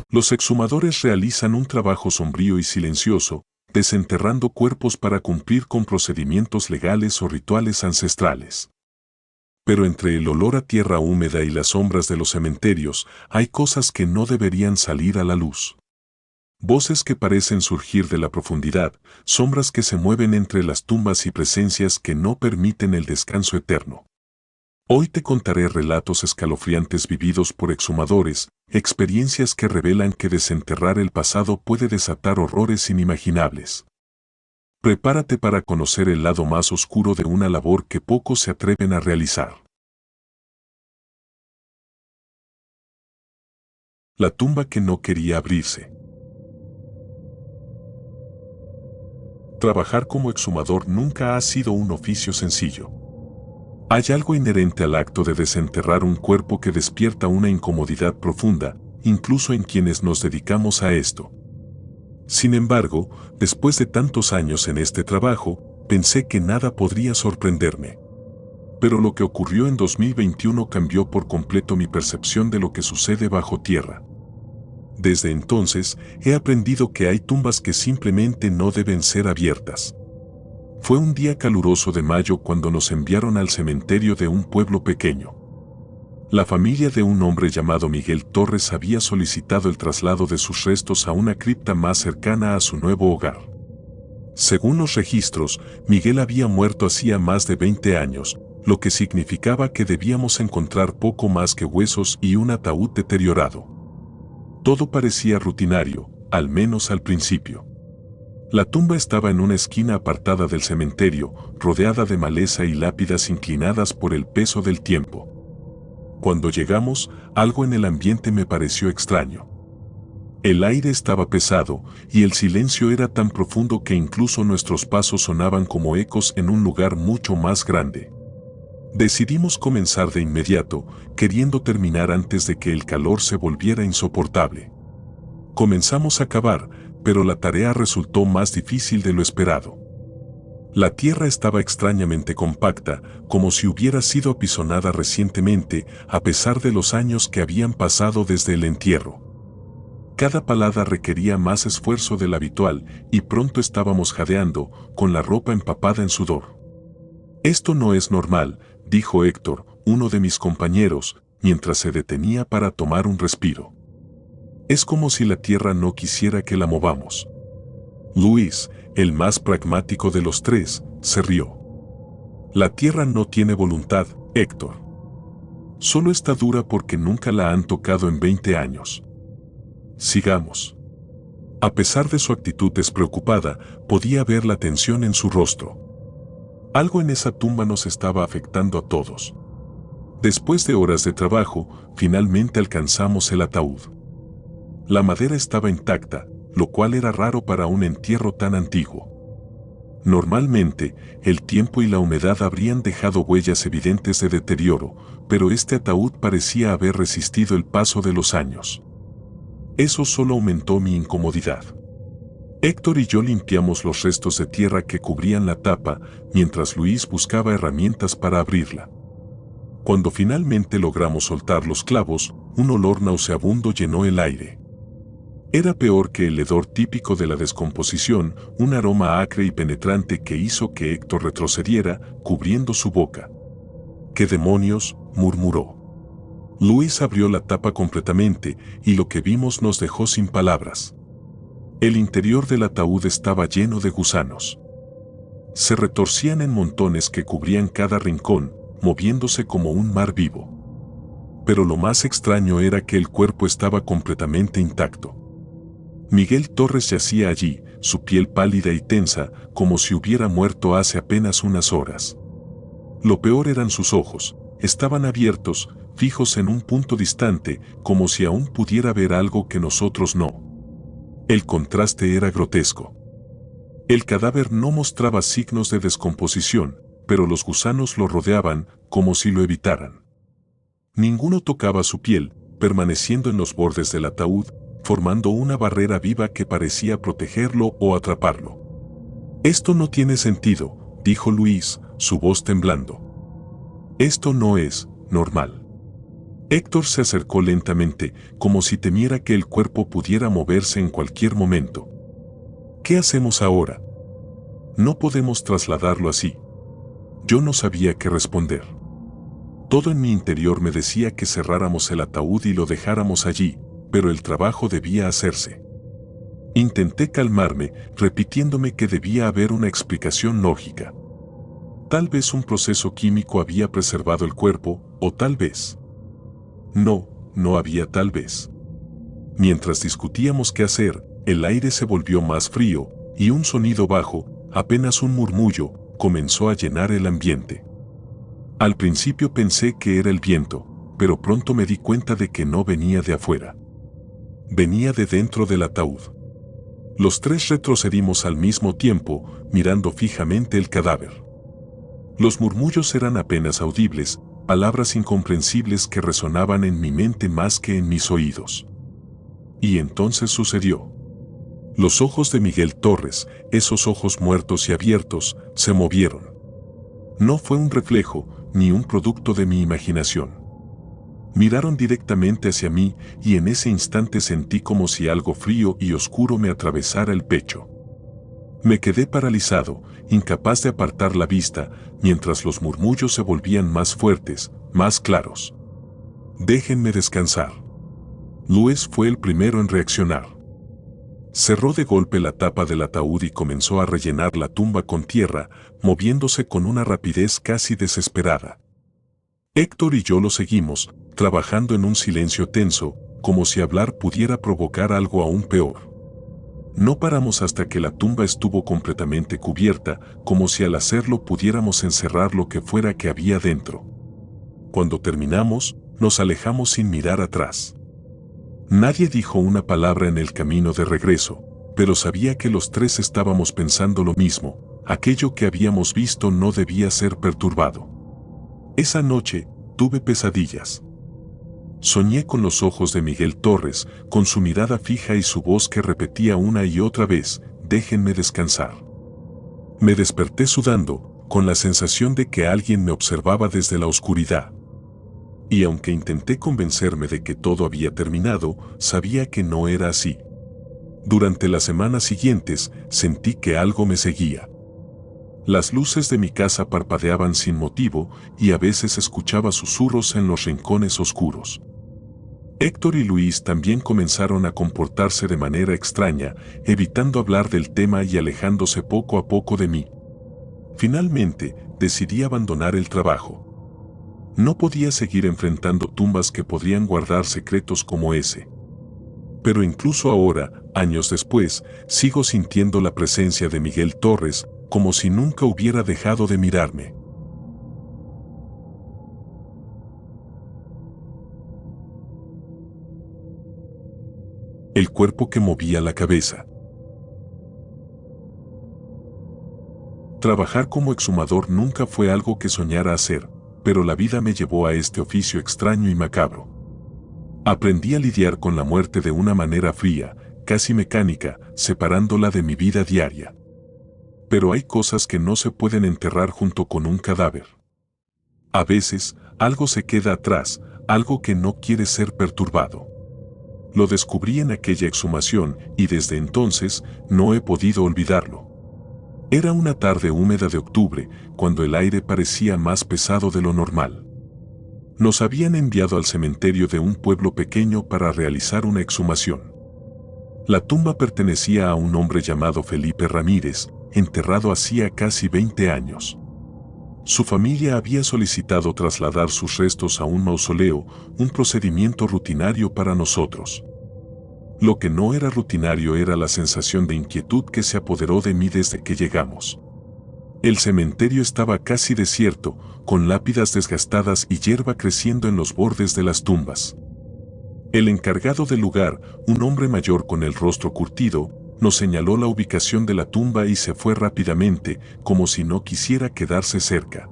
Los exhumadores realizan un trabajo sombrío y silencioso, desenterrando cuerpos para cumplir con procedimientos legales o rituales ancestrales. Pero entre el olor a tierra húmeda y las sombras de los cementerios, hay cosas que no deberían salir a la luz. Voces que parecen surgir de la profundidad, sombras que se mueven entre las tumbas y presencias que no permiten el descanso eterno. Hoy te contaré relatos escalofriantes vividos por exhumadores, experiencias que revelan que desenterrar el pasado puede desatar horrores inimaginables. Prepárate para conocer el lado más oscuro de una labor que pocos se atreven a realizar. La tumba que no quería abrirse. Trabajar como exhumador nunca ha sido un oficio sencillo. Hay algo inherente al acto de desenterrar un cuerpo que despierta una incomodidad profunda, incluso en quienes nos dedicamos a esto. Sin embargo, después de tantos años en este trabajo, pensé que nada podría sorprenderme. Pero lo que ocurrió en 2021 cambió por completo mi percepción de lo que sucede bajo tierra. Desde entonces, he aprendido que hay tumbas que simplemente no deben ser abiertas. Fue un día caluroso de mayo cuando nos enviaron al cementerio de un pueblo pequeño. La familia de un hombre llamado Miguel Torres había solicitado el traslado de sus restos a una cripta más cercana a su nuevo hogar. Según los registros, Miguel había muerto hacía más de 20 años, lo que significaba que debíamos encontrar poco más que huesos y un ataúd deteriorado. Todo parecía rutinario, al menos al principio. La tumba estaba en una esquina apartada del cementerio, rodeada de maleza y lápidas inclinadas por el peso del tiempo. Cuando llegamos, algo en el ambiente me pareció extraño. El aire estaba pesado, y el silencio era tan profundo que incluso nuestros pasos sonaban como ecos en un lugar mucho más grande. Decidimos comenzar de inmediato, queriendo terminar antes de que el calor se volviera insoportable. Comenzamos a cavar, pero la tarea resultó más difícil de lo esperado. La tierra estaba extrañamente compacta, como si hubiera sido apisonada recientemente, a pesar de los años que habían pasado desde el entierro. Cada palada requería más esfuerzo del habitual, y pronto estábamos jadeando, con la ropa empapada en sudor. «Esto no es normal», dijo Héctor, uno de mis compañeros, mientras se detenía para tomar un respiro. «Es como si la tierra no quisiera que la movamos». Luis, el más pragmático de los tres, se rió. «La tierra no tiene voluntad, Héctor. Solo está dura porque nunca la han tocado en 20 años. Sigamos». A pesar de su actitud despreocupada, podía ver la tensión en su rostro. Algo en esa tumba nos estaba afectando a todos. Después de horas de trabajo, finalmente alcanzamos el ataúd. La madera estaba intacta, lo cual era raro para un entierro tan antiguo. Normalmente, el tiempo y la humedad habrían dejado huellas evidentes de deterioro, pero este ataúd parecía haber resistido el paso de los años. Eso solo aumentó mi incomodidad. Héctor y yo limpiamos los restos de tierra que cubrían la tapa, mientras Luis buscaba herramientas para abrirla. Cuando finalmente logramos soltar los clavos, un olor nauseabundo llenó el aire. Era peor que el hedor típico de la descomposición, un aroma acre y penetrante que hizo que Héctor retrocediera, cubriendo su boca. «¿Qué demonios?», murmuró. Luis abrió la tapa completamente, y lo que vimos nos dejó sin palabras. El interior del ataúd estaba lleno de gusanos. Se retorcían en montones que cubrían cada rincón, moviéndose como un mar vivo. Pero lo más extraño era que el cuerpo estaba completamente intacto. Miguel Torres yacía allí, su piel pálida y tensa, como si hubiera muerto hace apenas unas horas. Lo peor eran sus ojos, estaban abiertos, fijos en un punto distante, como si aún pudiera ver algo que nosotros no. El contraste era grotesco. El cadáver no mostraba signos de descomposición, pero los gusanos lo rodeaban, como si lo evitaran. Ninguno tocaba su piel, permaneciendo en los bordes del ataúd, formando una barrera viva que parecía protegerlo o atraparlo. «Esto no tiene sentido», dijo Luis, su voz temblando. «Esto no es normal». Héctor se acercó lentamente, como si temiera que el cuerpo pudiera moverse en cualquier momento. ¿Qué hacemos ahora? No podemos trasladarlo así. Yo no sabía qué responder. Todo en mi interior me decía que cerráramos el ataúd y lo dejáramos allí, pero el trabajo debía hacerse. Intenté calmarme, repitiéndome que debía haber una explicación lógica. Tal vez un proceso químico había preservado el cuerpo, o tal vez. No había tal vez. Mientras discutíamos qué hacer, el aire se volvió más frío, y un sonido bajo, apenas un murmullo, comenzó a llenar el ambiente. Al principio pensé que era el viento, pero pronto me di cuenta de que no venía de afuera. Venía de dentro del ataúd. Los tres retrocedimos al mismo tiempo, mirando fijamente el cadáver. Los murmullos eran apenas audibles, palabras incomprensibles que resonaban en mi mente más que en mis oídos. Y entonces sucedió. Los ojos de Miguel Torres, esos ojos muertos y abiertos, se movieron. No fue un reflejo, ni un producto de mi imaginación. Miraron directamente hacia mí y en ese instante sentí como si algo frío y oscuro me atravesara el pecho. Me quedé paralizado, incapaz de apartar la vista, mientras los murmullos se volvían más fuertes, más claros. Déjenme descansar. Luis fue el primero en reaccionar. Cerró de golpe la tapa del ataúd y comenzó a rellenar la tumba con tierra, moviéndose con una rapidez casi desesperada. Héctor y yo lo seguimos, trabajando en un silencio tenso, como si hablar pudiera provocar algo aún peor. No paramos hasta que la tumba estuvo completamente cubierta, como si al hacerlo pudiéramos encerrar lo que fuera que había dentro. Cuando terminamos, nos alejamos sin mirar atrás. Nadie dijo una palabra en el camino de regreso, pero sabía que los tres estábamos pensando lo mismo, aquello que habíamos visto no debía ser perturbado. Esa noche, tuve pesadillas. Soñé con los ojos de Miguel Torres, con su mirada fija y su voz que repetía una y otra vez, déjenme descansar. Me desperté sudando, con la sensación de que alguien me observaba desde la oscuridad. Y aunque intenté convencerme de que todo había terminado, sabía que no era así. Durante las semanas siguientes, sentí que algo me seguía. Las luces de mi casa parpadeaban sin motivo y a veces escuchaba susurros en los rincones oscuros. Héctor y Luis también comenzaron a comportarse de manera extraña, evitando hablar del tema y alejándose poco a poco de mí. Finalmente, decidí abandonar el trabajo. No podía seguir enfrentando tumbas que podrían guardar secretos como ese. Pero incluso ahora, años después, sigo sintiendo la presencia de Miguel Torres, como si nunca hubiera dejado de mirarme. El cuerpo que movía la cabeza. Trabajar como exhumador nunca fue algo que soñara hacer, pero la vida me llevó a este oficio extraño y macabro. Aprendí a lidiar con la muerte de una manera fría, casi mecánica, separándola de mi vida diaria. Pero hay cosas que no se pueden enterrar junto con un cadáver. A veces, algo se queda atrás, algo que no quiere ser perturbado. Lo descubrí en aquella exhumación y desde entonces no he podido olvidarlo. Era una tarde húmeda de octubre, cuando el aire parecía más pesado de lo normal. Nos habían enviado al cementerio de un pueblo pequeño para realizar una exhumación. La tumba pertenecía a un hombre llamado Felipe Ramírez, enterrado hacía casi 20 años. Su familia había solicitado trasladar sus restos a un mausoleo, un procedimiento rutinario para nosotros. Lo que no era rutinario era la sensación de inquietud que se apoderó de mí desde que llegamos. El cementerio estaba casi desierto, con lápidas desgastadas y hierba creciendo en los bordes de las tumbas. El encargado del lugar, un hombre mayor con el rostro curtido, nos señaló la ubicación de la tumba y se fue rápidamente, como si no quisiera quedarse cerca.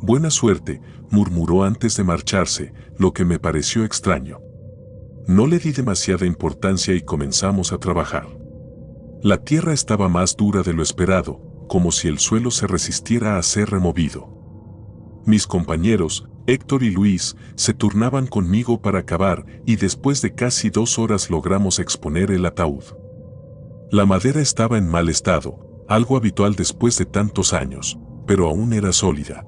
Buena suerte, murmuró antes de marcharse, lo que me pareció extraño. No le di demasiada importancia y comenzamos a trabajar. La tierra estaba más dura de lo esperado, como si el suelo se resistiera a ser removido. Mis compañeros, Héctor y Luis se turnaban conmigo para cavar y después de casi 2 horas logramos exponer el ataúd. La madera estaba en mal estado, algo habitual después de tantos años, pero aún era sólida.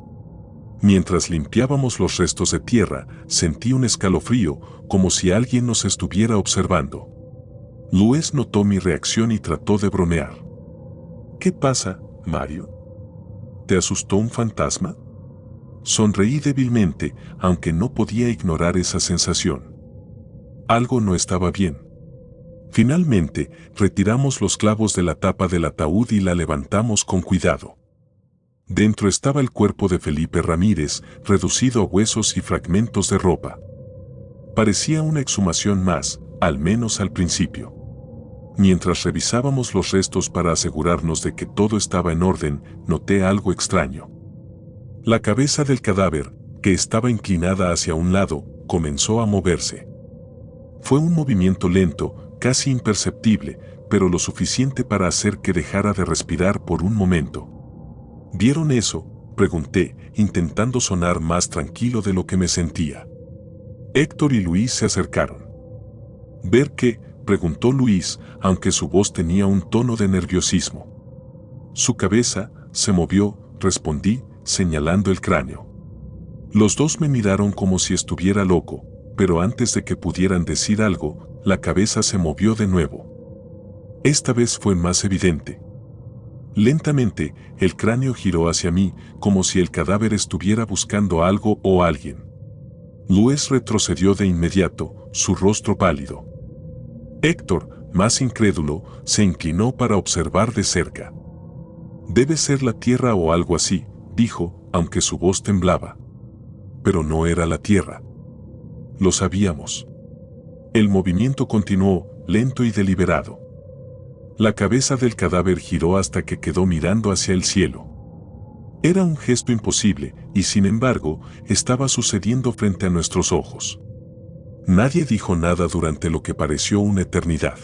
Mientras limpiábamos los restos de tierra, sentí un escalofrío, como si alguien nos estuviera observando. Luis notó mi reacción y trató de bromear. ¿Qué pasa, Mario? ¿Te asustó un fantasma? Sonreí débilmente, aunque no podía ignorar esa sensación. Algo no estaba bien. Finalmente, retiramos los clavos de la tapa del ataúd y la levantamos con cuidado. Dentro estaba el cuerpo de Felipe Ramírez, reducido a huesos y fragmentos de ropa. Parecía una exhumación más, al menos al principio. Mientras revisábamos los restos para asegurarnos de que todo estaba en orden, noté algo extraño. La cabeza del cadáver, que estaba inclinada hacia un lado, comenzó a moverse. Fue un movimiento lento, casi imperceptible, pero lo suficiente para hacer que dejara de respirar por un momento. ¿Vieron eso?, pregunté, intentando sonar más tranquilo de lo que me sentía. Héctor y Luis se acercaron. ¿Ver qué?, preguntó Luis, aunque su voz tenía un tono de nerviosismo. Su cabeza se movió, respondí, señalando el cráneo. Los dos me miraron como si estuviera loco, pero antes de que pudieran decir algo, la cabeza se movió de nuevo. Esta vez fue más evidente. Lentamente, el cráneo giró hacia mí, como si el cadáver estuviera buscando algo o alguien. Luis retrocedió de inmediato, su rostro pálido. Héctor, más incrédulo, se inclinó para observar de cerca. «Debe ser la tierra o algo así», dijo, aunque su voz temblaba. Pero no era la tierra. Lo sabíamos. El movimiento continuó, lento y deliberado. La cabeza del cadáver giró hasta que quedó mirando hacia el cielo. Era un gesto imposible, y sin embargo, estaba sucediendo frente a nuestros ojos. Nadie dijo nada durante lo que pareció una eternidad.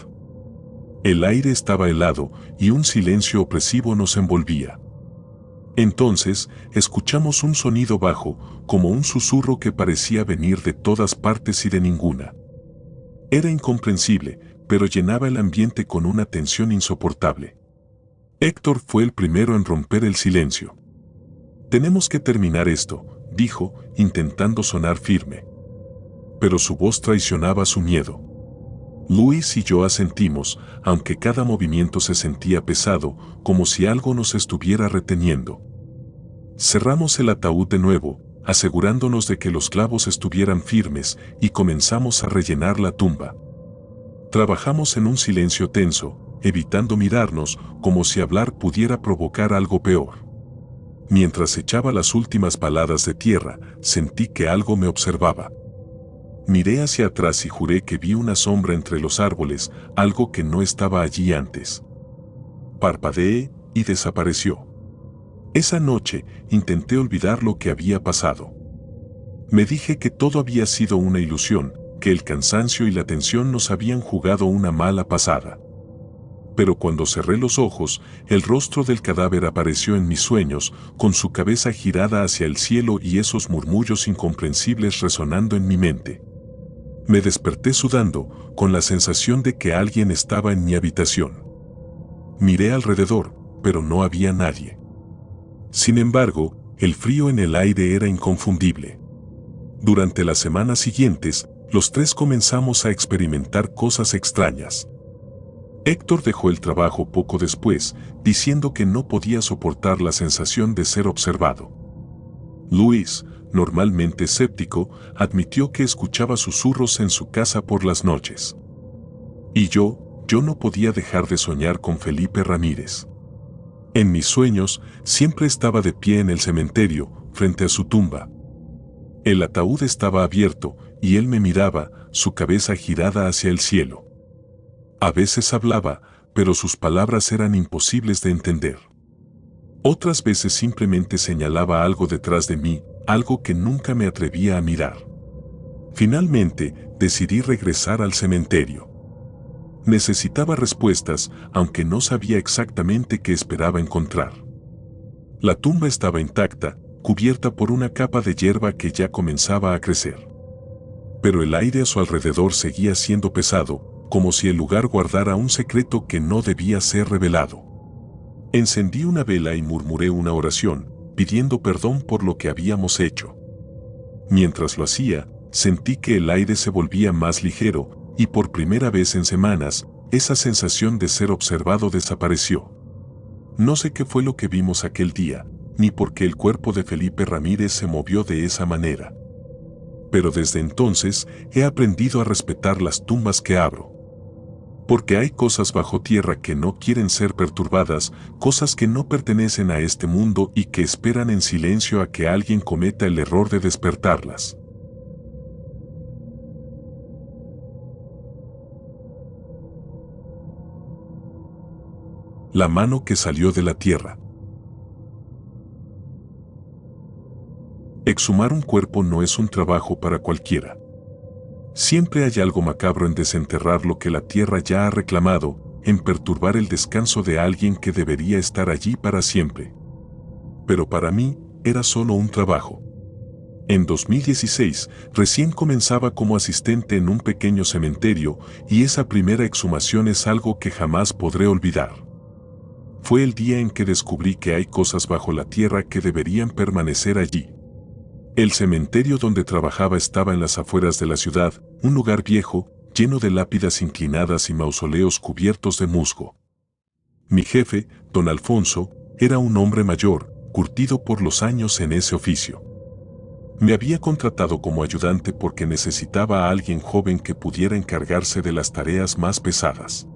El aire estaba helado y un silencio opresivo nos envolvía. Entonces, escuchamos un sonido bajo, como un susurro que parecía venir de todas partes y de ninguna. Era incomprensible, pero llenaba el ambiente con una tensión insoportable. Héctor fue el primero en romper el silencio. «Tenemos que terminar esto», dijo, intentando sonar firme. Pero su voz traicionaba su miedo. Luis y yo asentimos, aunque cada movimiento se sentía pesado, como si algo nos estuviera reteniendo. Cerramos el ataúd de nuevo, asegurándonos de que los clavos estuvieran firmes, y comenzamos a rellenar la tumba. Trabajamos en un silencio tenso, evitando mirarnos, como si hablar pudiera provocar algo peor. Mientras echaba las últimas paladas de tierra, sentí que algo me observaba. Miré hacia atrás y juré que vi una sombra entre los árboles, algo que no estaba allí antes. Parpadeé y desapareció. Esa noche intenté olvidar lo que había pasado. Me dije que todo había sido una ilusión, que el cansancio y la tensión nos habían jugado una mala pasada. Pero cuando cerré los ojos, el rostro del cadáver apareció en mis sueños, con su cabeza girada hacia el cielo y esos murmullos incomprensibles resonando en mi mente. Me desperté sudando, con la sensación de que alguien estaba en mi habitación. Miré alrededor, pero no había nadie. Sin embargo, el frío en el aire era inconfundible. Durante las semanas siguientes, los tres comenzamos a experimentar cosas extrañas. Héctor dejó el trabajo poco después, diciendo que no podía soportar la sensación de ser observado. Luis, normalmente escéptico, admitió que escuchaba susurros en su casa por las noches. Y yo no podía dejar de soñar con Felipe Ramírez. En mis sueños, siempre estaba de pie en el cementerio, frente a su tumba. El ataúd estaba abierto, y él me miraba, su cabeza girada hacia el cielo. A veces hablaba, pero sus palabras eran imposibles de entender. Otras veces simplemente señalaba algo detrás de mí, algo que nunca me atrevía a mirar. Finalmente, decidí regresar al cementerio. Necesitaba respuestas, aunque no sabía exactamente qué esperaba encontrar. La tumba estaba intacta, cubierta por una capa de hierba que ya comenzaba a crecer. Pero el aire a su alrededor seguía siendo pesado, como si el lugar guardara un secreto que no debía ser revelado. Encendí una vela y murmuré una oración, pidiendo perdón por lo que habíamos hecho. Mientras lo hacía, sentí que el aire se volvía más ligero, y por primera vez en semanas, esa sensación de ser observado desapareció. No sé qué fue lo que vimos aquel día, ni por qué el cuerpo de Felipe Ramírez se movió de esa manera. Pero desde entonces he aprendido a respetar las tumbas que abro. Porque hay cosas bajo tierra que no quieren ser perturbadas, cosas que no pertenecen a este mundo y que esperan en silencio a que alguien cometa el error de despertarlas. La mano que salió de la tierra. Exhumar un cuerpo no es un trabajo para cualquiera. Siempre hay algo macabro en desenterrar lo que la tierra ya ha reclamado, en perturbar el descanso de alguien que debería estar allí para siempre. Pero para mí, era solo un trabajo. En 2016, recién comenzaba como asistente en un pequeño cementerio, y esa primera exhumación es algo que jamás podré olvidar. Fue el día en que descubrí que hay cosas bajo la tierra que deberían permanecer allí. El cementerio donde trabajaba estaba en las afueras de la ciudad, un lugar viejo, lleno de lápidas inclinadas y mausoleos cubiertos de musgo. Mi jefe, don Alfonso, era un hombre mayor, curtido por los años en ese oficio. Me había contratado como ayudante porque necesitaba a alguien joven que pudiera encargarse de las tareas más pesadas.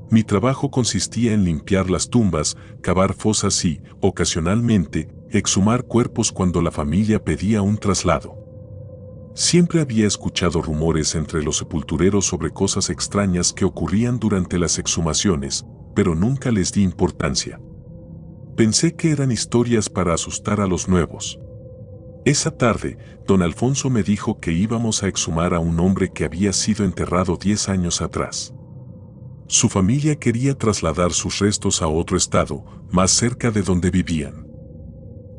Mi trabajo consistía en limpiar las tumbas, cavar fosas y, ocasionalmente, exhumar cuerpos cuando la familia pedía un traslado. Siempre había escuchado rumores entre los sepultureros sobre cosas extrañas que ocurrían durante las exhumaciones, pero nunca les di importancia. Pensé que eran historias para asustar a los nuevos. Esa tarde, don Alfonso me dijo que íbamos a exhumar a un hombre que había sido enterrado 10 años atrás. Su familia quería trasladar sus restos a otro estado, más cerca de donde vivían.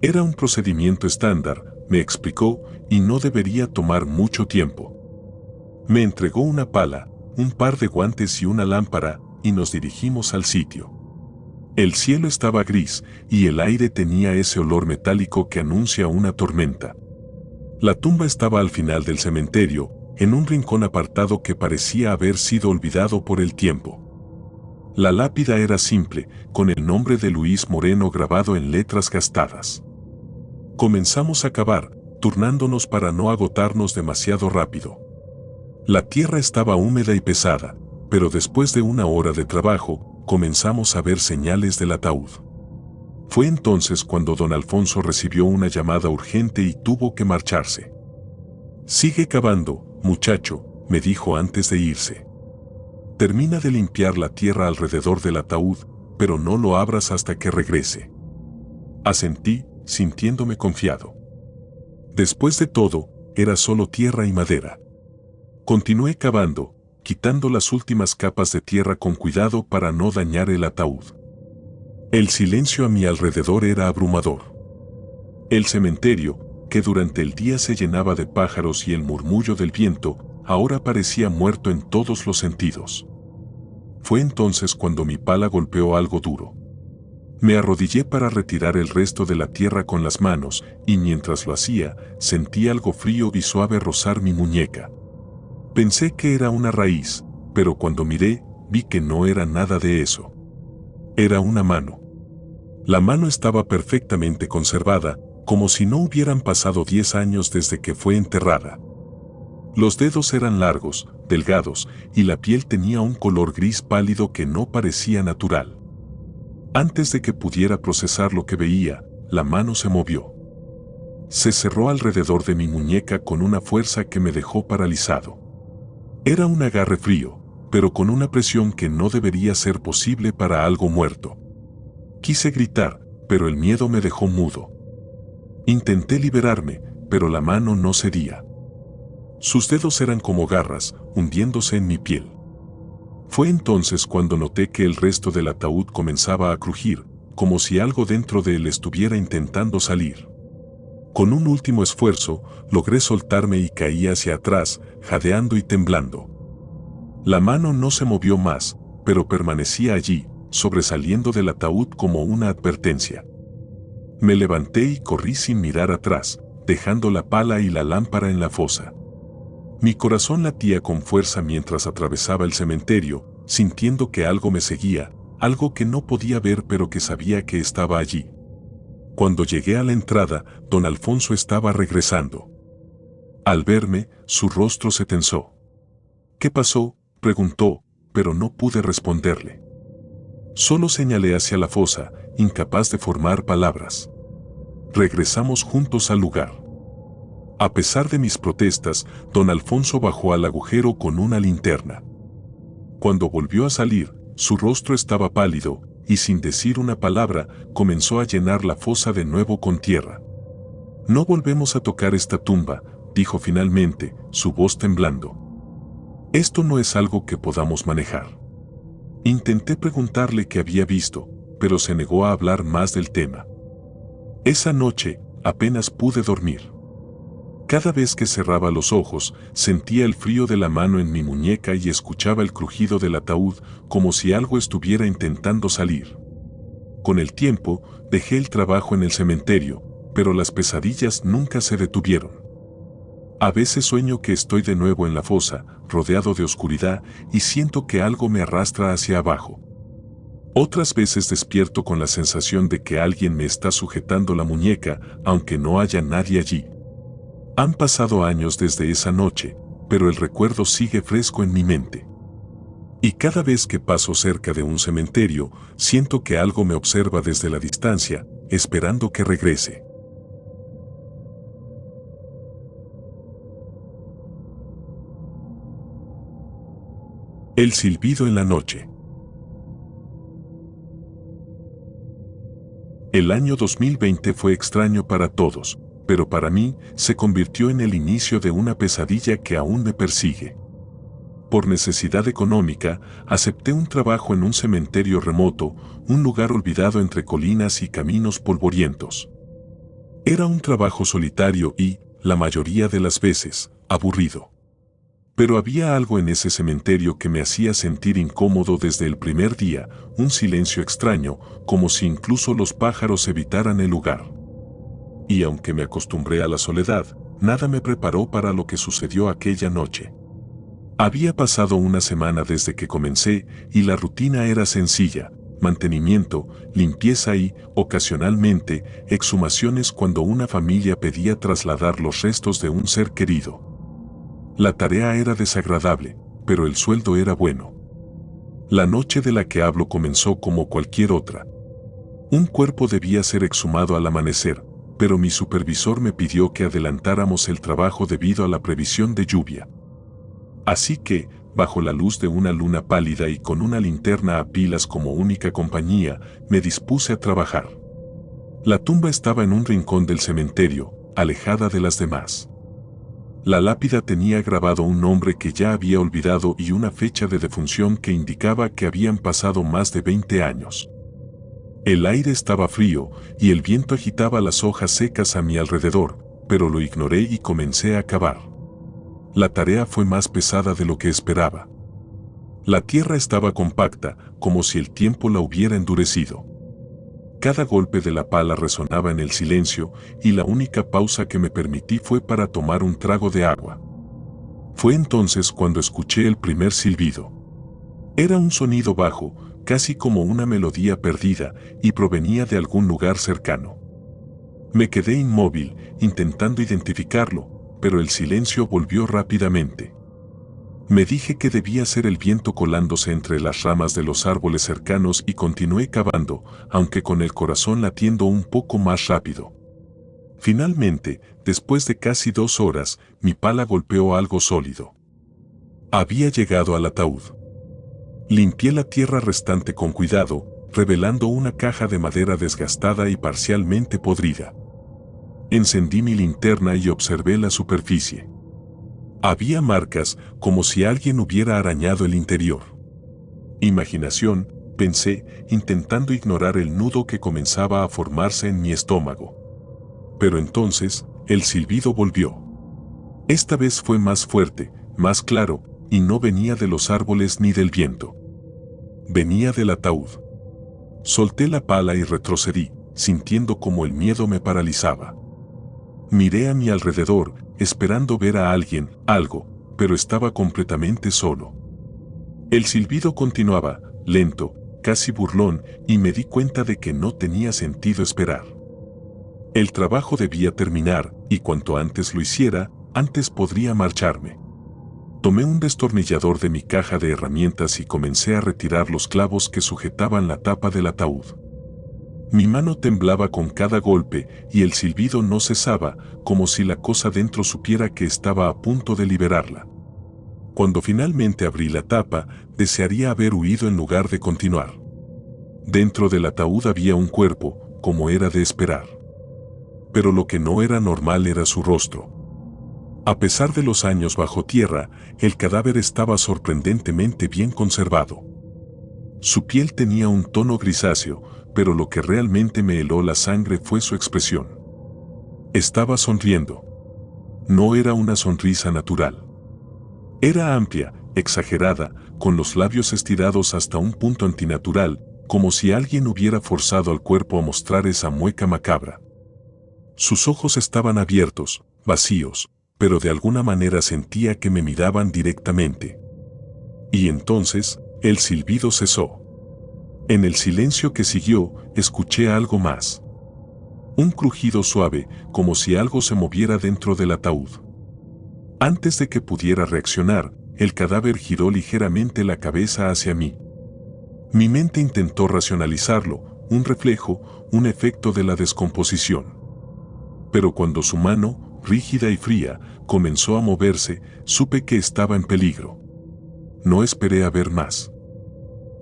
Era un procedimiento estándar, me explicó, y no debería tomar mucho tiempo. Me entregó una pala, un par de guantes y una lámpara, y nos dirigimos al sitio. El cielo estaba gris, y el aire tenía ese olor metálico que anuncia una tormenta. La tumba estaba al final del cementerio, en un rincón apartado que parecía haber sido olvidado por el tiempo. La lápida era simple, con el nombre de Luis Moreno grabado en letras gastadas. Comenzamos a cavar, turnándonos para no agotarnos demasiado rápido. La tierra estaba húmeda y pesada, pero después de una hora de trabajo, comenzamos a ver señales del ataúd. Fue entonces cuando don Alfonso recibió una llamada urgente y tuvo que marcharse. «Sigue cavando, muchacho», me dijo antes de irse. «Termina de limpiar la tierra alrededor del ataúd, pero no lo abras hasta que regrese». Asentí, sintiéndome confiado. Después de todo, era solo tierra y madera. Continué cavando, quitando las últimas capas de tierra con cuidado para no dañar el ataúd. El silencio a mi alrededor era abrumador. El cementerio, que durante el día se llenaba de pájaros y el murmullo del viento, ahora parecía muerto en todos los sentidos. Fue entonces cuando mi pala golpeó algo duro. Me arrodillé para retirar el resto de la tierra con las manos, y mientras lo hacía, sentí algo frío y suave rozar mi muñeca. Pensé que era una raíz, pero cuando miré, vi que no era nada de eso. Era una mano. La mano estaba perfectamente conservada, como si no hubieran pasado 10 años desde que fue enterrada. Los dedos eran largos, delgados, y la piel tenía un color gris pálido que no parecía natural. Antes de que pudiera procesar lo que veía, la mano se movió. Se cerró alrededor de mi muñeca con una fuerza que me dejó paralizado. Era un agarre frío, pero con una presión que no debería ser posible para algo muerto. Quise gritar, pero el miedo me dejó mudo. Intenté liberarme, pero la mano no cedía. Sus dedos eran como garras, hundiéndose en mi piel. Fue entonces cuando noté que el resto del ataúd comenzaba a crujir, como si algo dentro de él estuviera intentando salir. Con un último esfuerzo, logré soltarme y caí hacia atrás, jadeando y temblando. La mano no se movió más, pero permanecía allí, sobresaliendo del ataúd como una advertencia. Me levanté y corrí sin mirar atrás, dejando la pala y la lámpara en la fosa. Mi corazón latía con fuerza mientras atravesaba el cementerio, sintiendo que algo me seguía, algo que no podía ver pero que sabía que estaba allí. Cuando llegué a la entrada, don Alfonso estaba regresando. Al verme, su rostro se tensó. ¿Qué pasó?, preguntó, pero no pude responderle. Solo señalé hacia la fosa, incapaz de formar palabras. Regresamos juntos al lugar. A pesar de mis protestas, don Alfonso bajó al agujero con una linterna. Cuando volvió a salir, su rostro estaba pálido, y sin decir una palabra, comenzó a llenar la fosa de nuevo con tierra. No volvemos a tocar esta tumba, dijo finalmente, su voz temblando. Esto no es algo que podamos manejar. Intenté preguntarle qué había visto, pero se negó a hablar más del tema. Esa noche, apenas pude dormir. Cada vez que cerraba los ojos, sentía el frío de la mano en mi muñeca y escuchaba el crujido del ataúd como si algo estuviera intentando salir. Con el tiempo, dejé el trabajo en el cementerio, pero las pesadillas nunca se detuvieron. A veces sueño que estoy de nuevo en la fosa, rodeado de oscuridad, y siento que algo me arrastra hacia abajo. Otras veces despierto con la sensación de que alguien me está sujetando la muñeca, aunque no haya nadie allí. Han pasado años desde esa noche, pero el recuerdo sigue fresco en mi mente. Y cada vez que paso cerca de un cementerio, siento que algo me observa desde la distancia, esperando que regrese. El silbido en la noche. El año 2020 fue extraño para todos, pero para mí se convirtió en el inicio de una pesadilla que aún me persigue. Por necesidad económica, acepté un trabajo en un cementerio remoto, un lugar olvidado entre colinas y caminos polvorientos. Era un trabajo solitario y, la mayoría de las veces, aburrido. Pero había algo en ese cementerio que me hacía sentir incómodo desde el primer día, un silencio extraño, como si incluso los pájaros evitaran el lugar. Y aunque me acostumbré a la soledad, nada me preparó para lo que sucedió aquella noche. Había pasado una semana desde que comencé y la rutina era sencilla: mantenimiento, limpieza y, ocasionalmente, exhumaciones cuando una familia pedía trasladar los restos de un ser querido. La tarea era desagradable, pero el sueldo era bueno. La noche de la que hablo comenzó como cualquier otra. Un cuerpo debía ser exhumado al amanecer, pero mi supervisor me pidió que adelantáramos el trabajo debido a la previsión de lluvia. Así que, bajo la luz de una luna pálida y con una linterna a pilas como única compañía, me dispuse a trabajar. La tumba estaba en un rincón del cementerio, alejada de las demás. La lápida tenía grabado un nombre que ya había olvidado y una fecha de defunción que indicaba que habían pasado más de 20 años. El aire estaba frío y el viento agitaba las hojas secas a mi alrededor, pero lo ignoré y comencé a cavar. La tarea fue más pesada de lo que esperaba. La tierra estaba compacta, como si el tiempo la hubiera endurecido. Cada golpe de la pala resonaba en el silencio, y la única pausa que me permití fue para tomar un trago de agua. Fue entonces cuando escuché el primer silbido. Era un sonido bajo, casi como una melodía perdida, y provenía de algún lugar cercano. Me quedé inmóvil, intentando identificarlo, pero el silencio volvió rápidamente. Me dije que debía ser el viento colándose entre las ramas de los árboles cercanos y continué cavando, aunque con el corazón latiendo un poco más rápido. Finalmente, después de casi 2 horas, mi pala golpeó algo sólido. Había llegado al ataúd. Limpié la tierra restante con cuidado, revelando una caja de madera desgastada y parcialmente podrida. Encendí mi linterna y observé la superficie. Había marcas, como si alguien hubiera arañado el interior. Imaginación, pensé, intentando ignorar el nudo que comenzaba a formarse en mi estómago. Pero entonces, el silbido volvió. Esta vez fue más fuerte, más claro, y no venía de los árboles ni del viento. Venía del ataúd. Solté la pala y retrocedí, sintiendo como el miedo me paralizaba. Miré a mi alrededor, esperando ver a alguien, algo, pero estaba completamente solo. El silbido continuaba, lento, casi burlón, y me di cuenta de que no tenía sentido esperar. El trabajo debía terminar, y cuanto antes lo hiciera, antes podría marcharme. Tomé un destornillador de mi caja de herramientas y comencé a retirar los clavos que sujetaban la tapa del ataúd. Mi mano temblaba con cada golpe y el silbido no cesaba, como si la cosa dentro supiera que estaba a punto de liberarla. Cuando finalmente abrí la tapa, desearía haber huido en lugar de continuar. Dentro del ataúd había un cuerpo, como era de esperar. Pero lo que no era normal era su rostro. A pesar de los años bajo tierra, el cadáver estaba sorprendentemente bien conservado. Su piel tenía un tono grisáceo, pero lo que realmente me heló la sangre fue su expresión. Estaba sonriendo. No era una sonrisa natural. Era amplia, exagerada, con los labios estirados hasta un punto antinatural, como si alguien hubiera forzado al cuerpo a mostrar esa mueca macabra. Sus ojos estaban abiertos, vacíos, pero de alguna manera sentía que me miraban directamente. Y entonces, el silbido cesó. En el silencio que siguió, escuché algo más. Un crujido suave, como si algo se moviera dentro del ataúd. Antes de que pudiera reaccionar, el cadáver giró ligeramente la cabeza hacia mí. Mi mente intentó racionalizarlo, un reflejo, un efecto de la descomposición. Pero cuando su mano, rígida y fría, comenzó a moverse, supe que estaba en peligro. No esperé a ver más.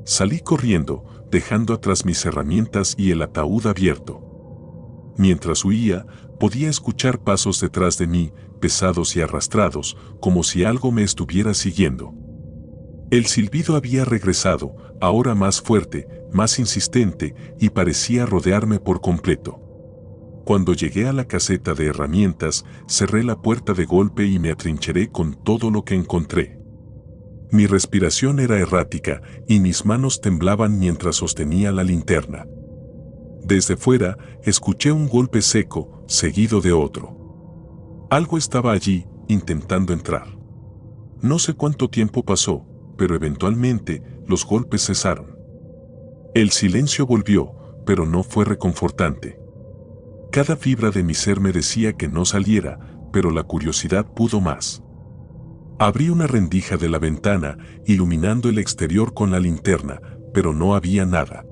Salí corriendo, dejando atrás mis herramientas y el ataúd abierto. Mientras huía, podía escuchar pasos detrás de mí, pesados y arrastrados, como si algo me estuviera siguiendo. El silbido había regresado, ahora más fuerte, más insistente, y parecía rodearme por completo. Cuando llegué a la caseta de herramientas, cerré la puerta de golpe y me atrincheré con todo lo que encontré. Mi respiración era errática y mis manos temblaban mientras sostenía la linterna. Desde fuera, escuché un golpe seco, seguido de otro. Algo estaba allí, intentando entrar. No sé cuánto tiempo pasó, pero eventualmente, los golpes cesaron. El silencio volvió, pero no fue reconfortante. Cada fibra de mi ser me decía que no saliera, pero la curiosidad pudo más. Abrí una rendija de la ventana, iluminando el exterior con la linterna, pero no había nada.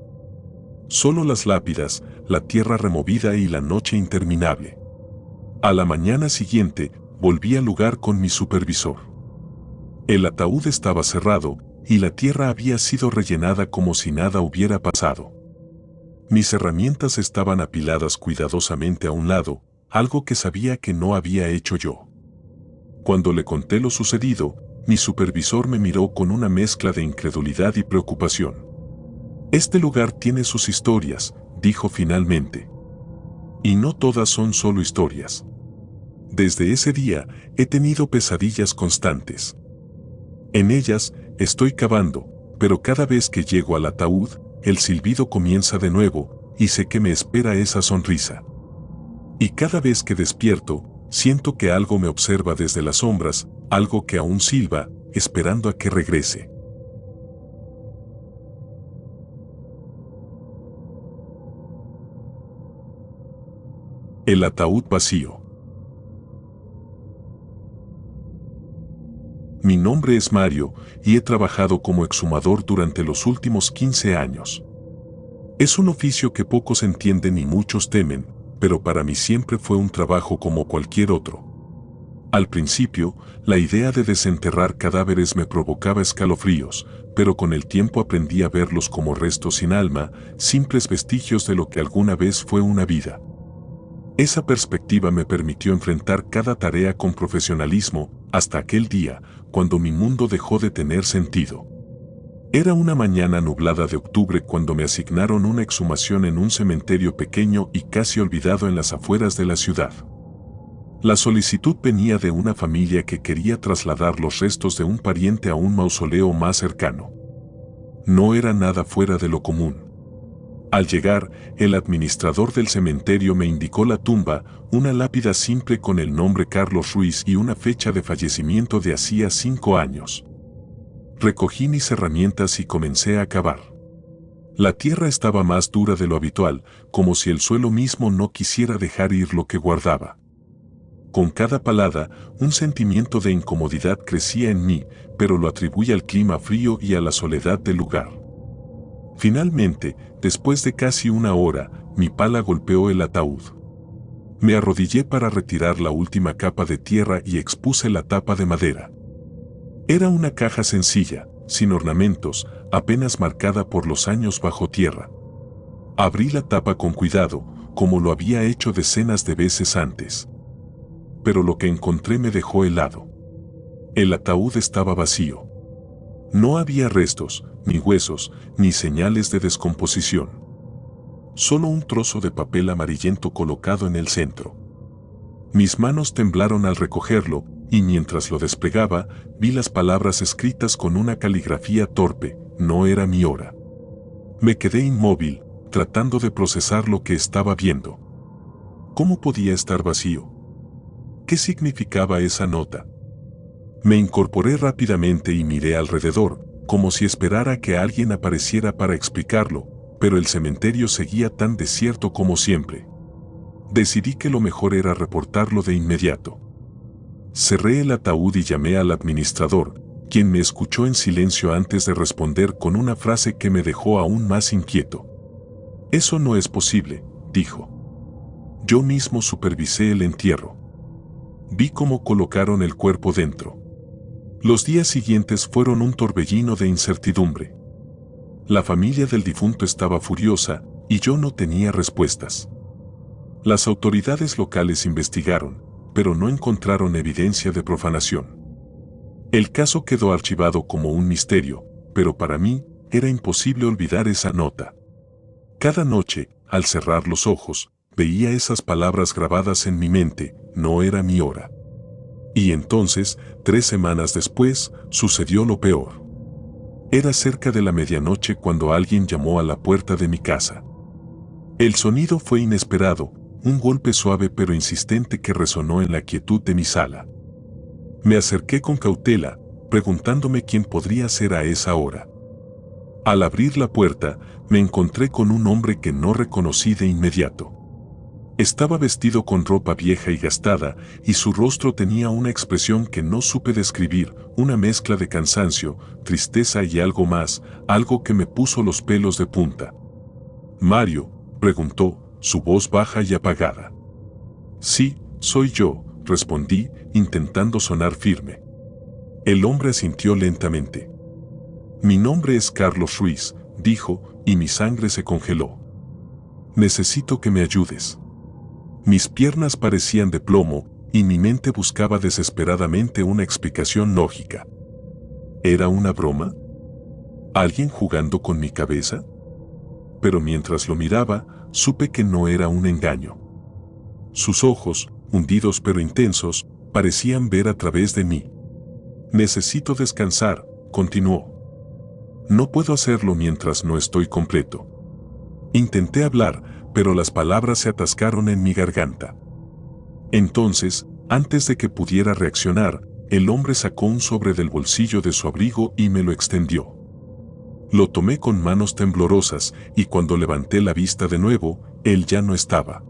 Solo las lápidas, la tierra removida y la noche interminable. A la mañana siguiente, volví al lugar con mi supervisor. El ataúd estaba cerrado, y la tierra había sido rellenada como si nada hubiera pasado. Mis herramientas estaban apiladas cuidadosamente a un lado, algo que sabía que no había hecho yo. Cuando le conté lo sucedido, mi supervisor me miró con una mezcla de incredulidad y preocupación. Este lugar tiene sus historias, dijo finalmente. Y no todas son solo historias. Desde ese día, he tenido pesadillas constantes. En ellas, estoy cavando, pero cada vez que llego al ataúd, el silbido comienza de nuevo, y sé que me espera esa sonrisa. Y cada vez que despierto, siento que algo me observa desde las sombras, algo que aún silba, esperando a que regrese. El ataúd vacío. Mi nombre es Mario y he trabajado como exhumador durante los últimos 15 años. Es un oficio que pocos entienden y muchos temen, pero para mí siempre fue un trabajo como cualquier otro. Al principio, la idea de desenterrar cadáveres me provocaba escalofríos, pero con el tiempo aprendí a verlos como restos sin alma, simples vestigios de lo que alguna vez fue una vida. Esa perspectiva me permitió enfrentar cada tarea con profesionalismo, hasta aquel día, cuando mi mundo dejó de tener sentido. Era una mañana nublada de octubre cuando me asignaron una exhumación en un cementerio pequeño y casi olvidado en las afueras de la ciudad. La solicitud venía de una familia que quería trasladar los restos de un pariente a un mausoleo más cercano. No era nada fuera de lo común. Al llegar, el administrador del cementerio me indicó la tumba, una lápida simple con el nombre Carlos Ruiz y una fecha de fallecimiento de hacía 5 años. Recogí mis herramientas y comencé a cavar. La tierra estaba más dura de lo habitual, como si el suelo mismo no quisiera dejar ir lo que guardaba. Con cada palada, un sentimiento de incomodidad crecía en mí, pero lo atribuí al clima frío y a la soledad del lugar. Finalmente, después de casi 1 hora, mi pala golpeó el ataúd. Me arrodillé para retirar la última capa de tierra y expuse la tapa de madera. Era una caja sencilla, sin ornamentos, apenas marcada por los años bajo tierra. Abrí la tapa con cuidado, como lo había hecho decenas de veces antes. Pero lo que encontré me dejó helado. El ataúd estaba vacío. No había restos, ni huesos, ni señales de descomposición. Solo un trozo de papel amarillento colocado en el centro. Mis manos temblaron al recogerlo, y mientras lo desplegaba, vi las palabras escritas con una caligrafía torpe: no era mi hora. Me quedé inmóvil, tratando de procesar lo que estaba viendo. ¿Cómo podía estar vacío? ¿Qué significaba esa nota? Me incorporé rápidamente y miré alrededor, como si esperara que alguien apareciera para explicarlo, pero el cementerio seguía tan desierto como siempre. Decidí que lo mejor era reportarlo de inmediato. Cerré el ataúd y llamé al administrador, quien me escuchó en silencio antes de responder con una frase que me dejó aún más inquieto. «Eso no es posible», dijo. Yo mismo supervisé el entierro. Vi cómo colocaron el cuerpo dentro. Los días siguientes fueron un torbellino de incertidumbre. La familia del difunto estaba furiosa, y yo no tenía respuestas. Las autoridades locales investigaron, pero no encontraron evidencia de profanación. El caso quedó archivado como un misterio, pero para mí era imposible olvidar esa nota. Cada noche, al cerrar los ojos, veía esas palabras grabadas en mi mente: no era mi hora. Y entonces, 3 semanas después, sucedió lo peor. Era cerca de la medianoche cuando alguien llamó a la puerta de mi casa. El sonido fue inesperado, un golpe suave pero insistente que resonó en la quietud de mi sala. Me acerqué con cautela, preguntándome quién podría ser a esa hora. Al abrir la puerta, me encontré con un hombre que no reconocí de inmediato. Estaba vestido con ropa vieja y gastada, y su rostro tenía una expresión que no supe describir, una mezcla de cansancio, tristeza y algo más, algo que me puso los pelos de punta. «¿Mario?», preguntó, su voz baja y apagada. «Sí, soy yo», respondí, intentando sonar firme. El hombre asintió lentamente. «Mi nombre es Carlos Ruiz», dijo, y mi sangre se congeló. «Necesito que me ayudes». Mis piernas parecían de plomo, y mi mente buscaba desesperadamente una explicación lógica. ¿Era una broma? ¿Alguien jugando con mi cabeza? Pero mientras lo miraba, supe que no era un engaño. Sus ojos, hundidos pero intensos, parecían ver a través de mí. «Necesito descansar», continuó. «No puedo hacerlo mientras no estoy completo». Intenté hablar, pero las palabras se atascaron en mi garganta. Entonces, antes de que pudiera reaccionar, el hombre sacó un sobre del bolsillo de su abrigo y me lo extendió. Lo tomé con manos temblorosas, y cuando levanté la vista de nuevo, él ya no estaba.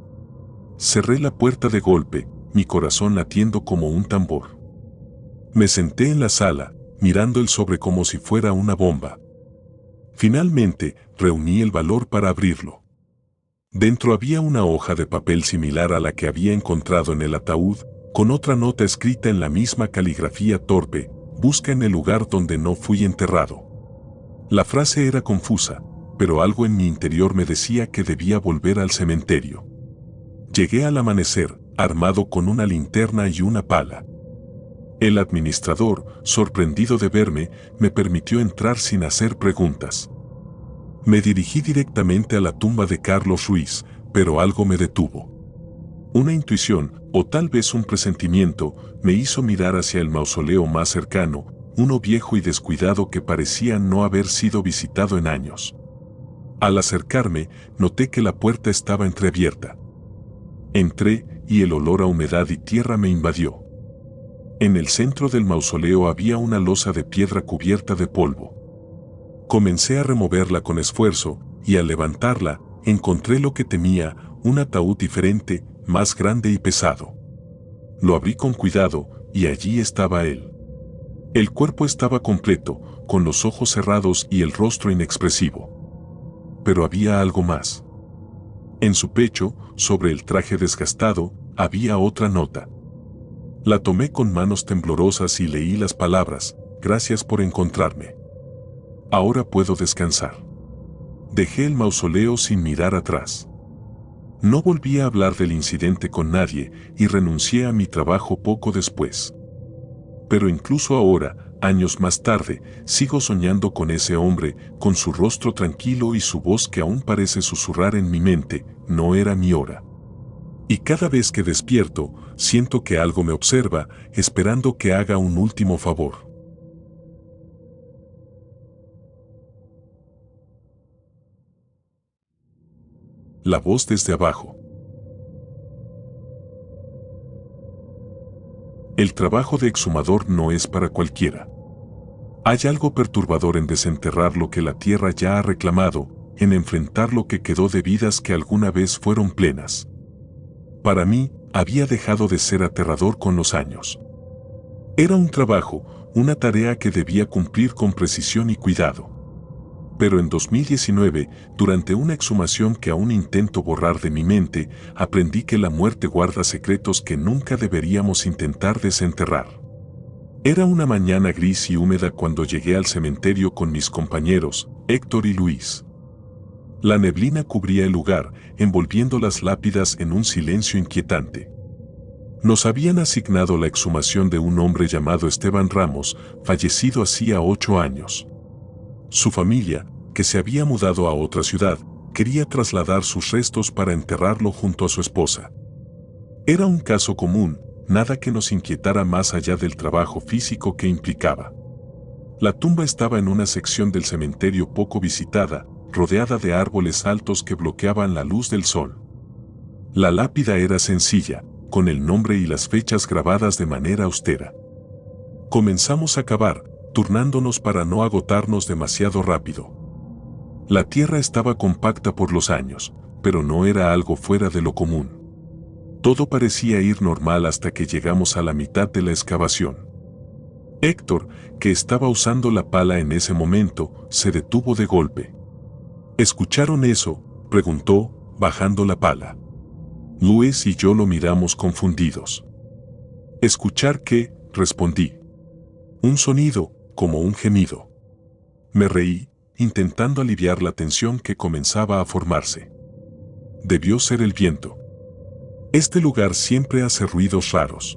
Cerré la puerta de golpe, mi corazón latiendo como un tambor. Me senté en la sala, mirando el sobre como si fuera una bomba. Finalmente, reuní el valor para abrirlo. Dentro había una hoja de papel similar a la que había encontrado en el ataúd, con otra nota escrita en la misma caligrafía torpe: «Busca en el lugar donde no fui enterrado». La frase era confusa, pero algo en mi interior me decía que debía volver al cementerio. Llegué al amanecer, armado con una linterna y una pala. El administrador, sorprendido de verme, me permitió entrar sin hacer preguntas. Me dirigí directamente a la tumba de Carlos Ruiz, pero algo me detuvo. Una intuición, o tal vez un presentimiento, me hizo mirar hacia el mausoleo más cercano, uno viejo y descuidado que parecía no haber sido visitado en años. Al acercarme, noté que la puerta estaba entreabierta. Entré, y el olor a humedad y tierra me invadió. En el centro del mausoleo había una losa de piedra cubierta de polvo. Comencé a removerla con esfuerzo, y al levantarla, encontré lo que temía, un ataúd diferente, más grande y pesado. Lo abrí con cuidado, y allí estaba él. El cuerpo estaba completo, con los ojos cerrados y el rostro inexpresivo. Pero había algo más. En su pecho, sobre el traje desgastado, había otra nota. La tomé con manos temblorosas y leí las palabras: «Gracias por encontrarme. Ahora puedo descansar». Dejé el mausoleo sin mirar atrás. No volví a hablar del incidente con nadie y renuncié a mi trabajo poco después. Pero incluso ahora, años más tarde, sigo soñando con ese hombre, con su rostro tranquilo y su voz que aún parece susurrar en mi mente: «No era mi hora». Y cada vez que despierto, siento que algo me observa, esperando que haga un último favor. La voz desde abajo. El trabajo de exhumador no es para cualquiera. Hay algo perturbador en desenterrar lo que la tierra ya ha reclamado, en enfrentar lo que quedó de vidas que alguna vez fueron plenas. Para mí, había dejado de ser aterrador con los años. Era un trabajo, una tarea que debía cumplir con precisión y cuidado. Pero en 2019, durante una exhumación que aún intento borrar de mi mente, aprendí que la muerte guarda secretos que nunca deberíamos intentar desenterrar. Era una mañana gris y húmeda cuando llegué al cementerio con mis compañeros, Héctor y Luis. La neblina cubría el lugar, envolviendo las lápidas en un silencio inquietante. Nos habían asignado la exhumación de un hombre llamado Esteban Ramos, fallecido hacía 8 años. Su familia, que se había mudado a otra ciudad, quería trasladar sus restos para enterrarlo junto a su esposa. Era un caso común, nada que nos inquietara más allá del trabajo físico que implicaba. La tumba estaba en una sección del cementerio poco visitada, rodeada de árboles altos que bloqueaban la luz del sol. La lápida era sencilla, con el nombre y las fechas grabadas de manera austera. Comenzamos a cavar, turnándonos para no agotarnos demasiado rápido. La tierra estaba compacta por los años, pero no era algo fuera de lo común. Todo parecía ir normal hasta que llegamos a la mitad de la excavación. Héctor, que estaba usando la pala en ese momento, se detuvo de golpe. ¿Escucharon eso?, preguntó, bajando la pala. Luis y yo lo miramos confundidos. ¿Escuchar qué?, respondí. Un sonido, como un gemido. Me reí, intentando aliviar la tensión que comenzaba a formarse. Debió ser el viento. Este lugar siempre hace ruidos raros.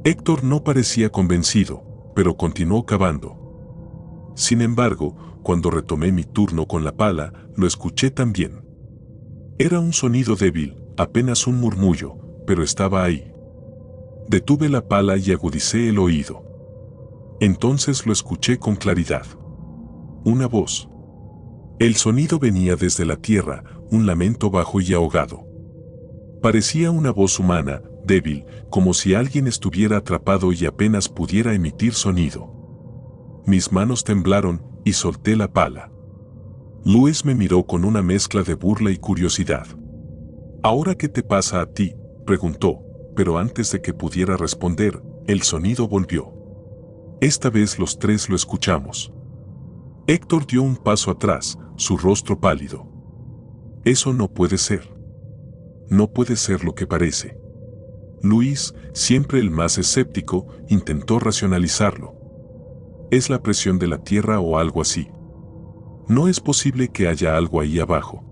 Héctor no parecía convencido, pero continuó cavando. Sin embargo, cuando retomé mi turno con la pala, lo escuché también. Era un sonido débil, apenas un murmullo, pero estaba ahí. Detuve la pala y agudicé el oído. Entonces lo escuché con claridad. Una voz. El sonido venía desde la tierra, un lamento bajo y ahogado. Parecía una voz humana, débil, como si alguien estuviera atrapado y apenas pudiera emitir sonido. Mis manos temblaron y solté la pala. Luis me miró con una mezcla de burla y curiosidad. ¿Ahora qué te pasa a ti?, preguntó, pero antes de que pudiera responder, el sonido volvió. Esta vez los tres lo escuchamos. Héctor dio un paso atrás, su rostro pálido. Eso no puede ser. No puede ser lo que parece. Luis, siempre el más escéptico, intentó racionalizarlo. Es la presión de la tierra o algo así. No es posible que haya algo ahí abajo.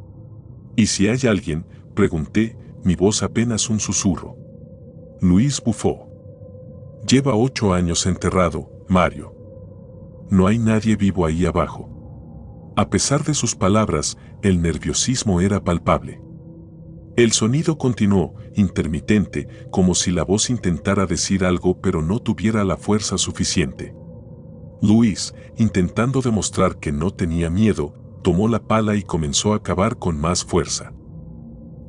¿Y si hay alguien?, pregunté, mi voz apenas un susurro. Luis bufó. Lleva 8 años enterrado, Mario. No hay nadie vivo ahí abajo. A pesar de sus palabras, el nerviosismo era palpable. El sonido continuó, intermitente, como si la voz intentara decir algo pero no tuviera la fuerza suficiente. Luis, intentando demostrar que no tenía miedo, tomó la pala y comenzó a cavar con más fuerza.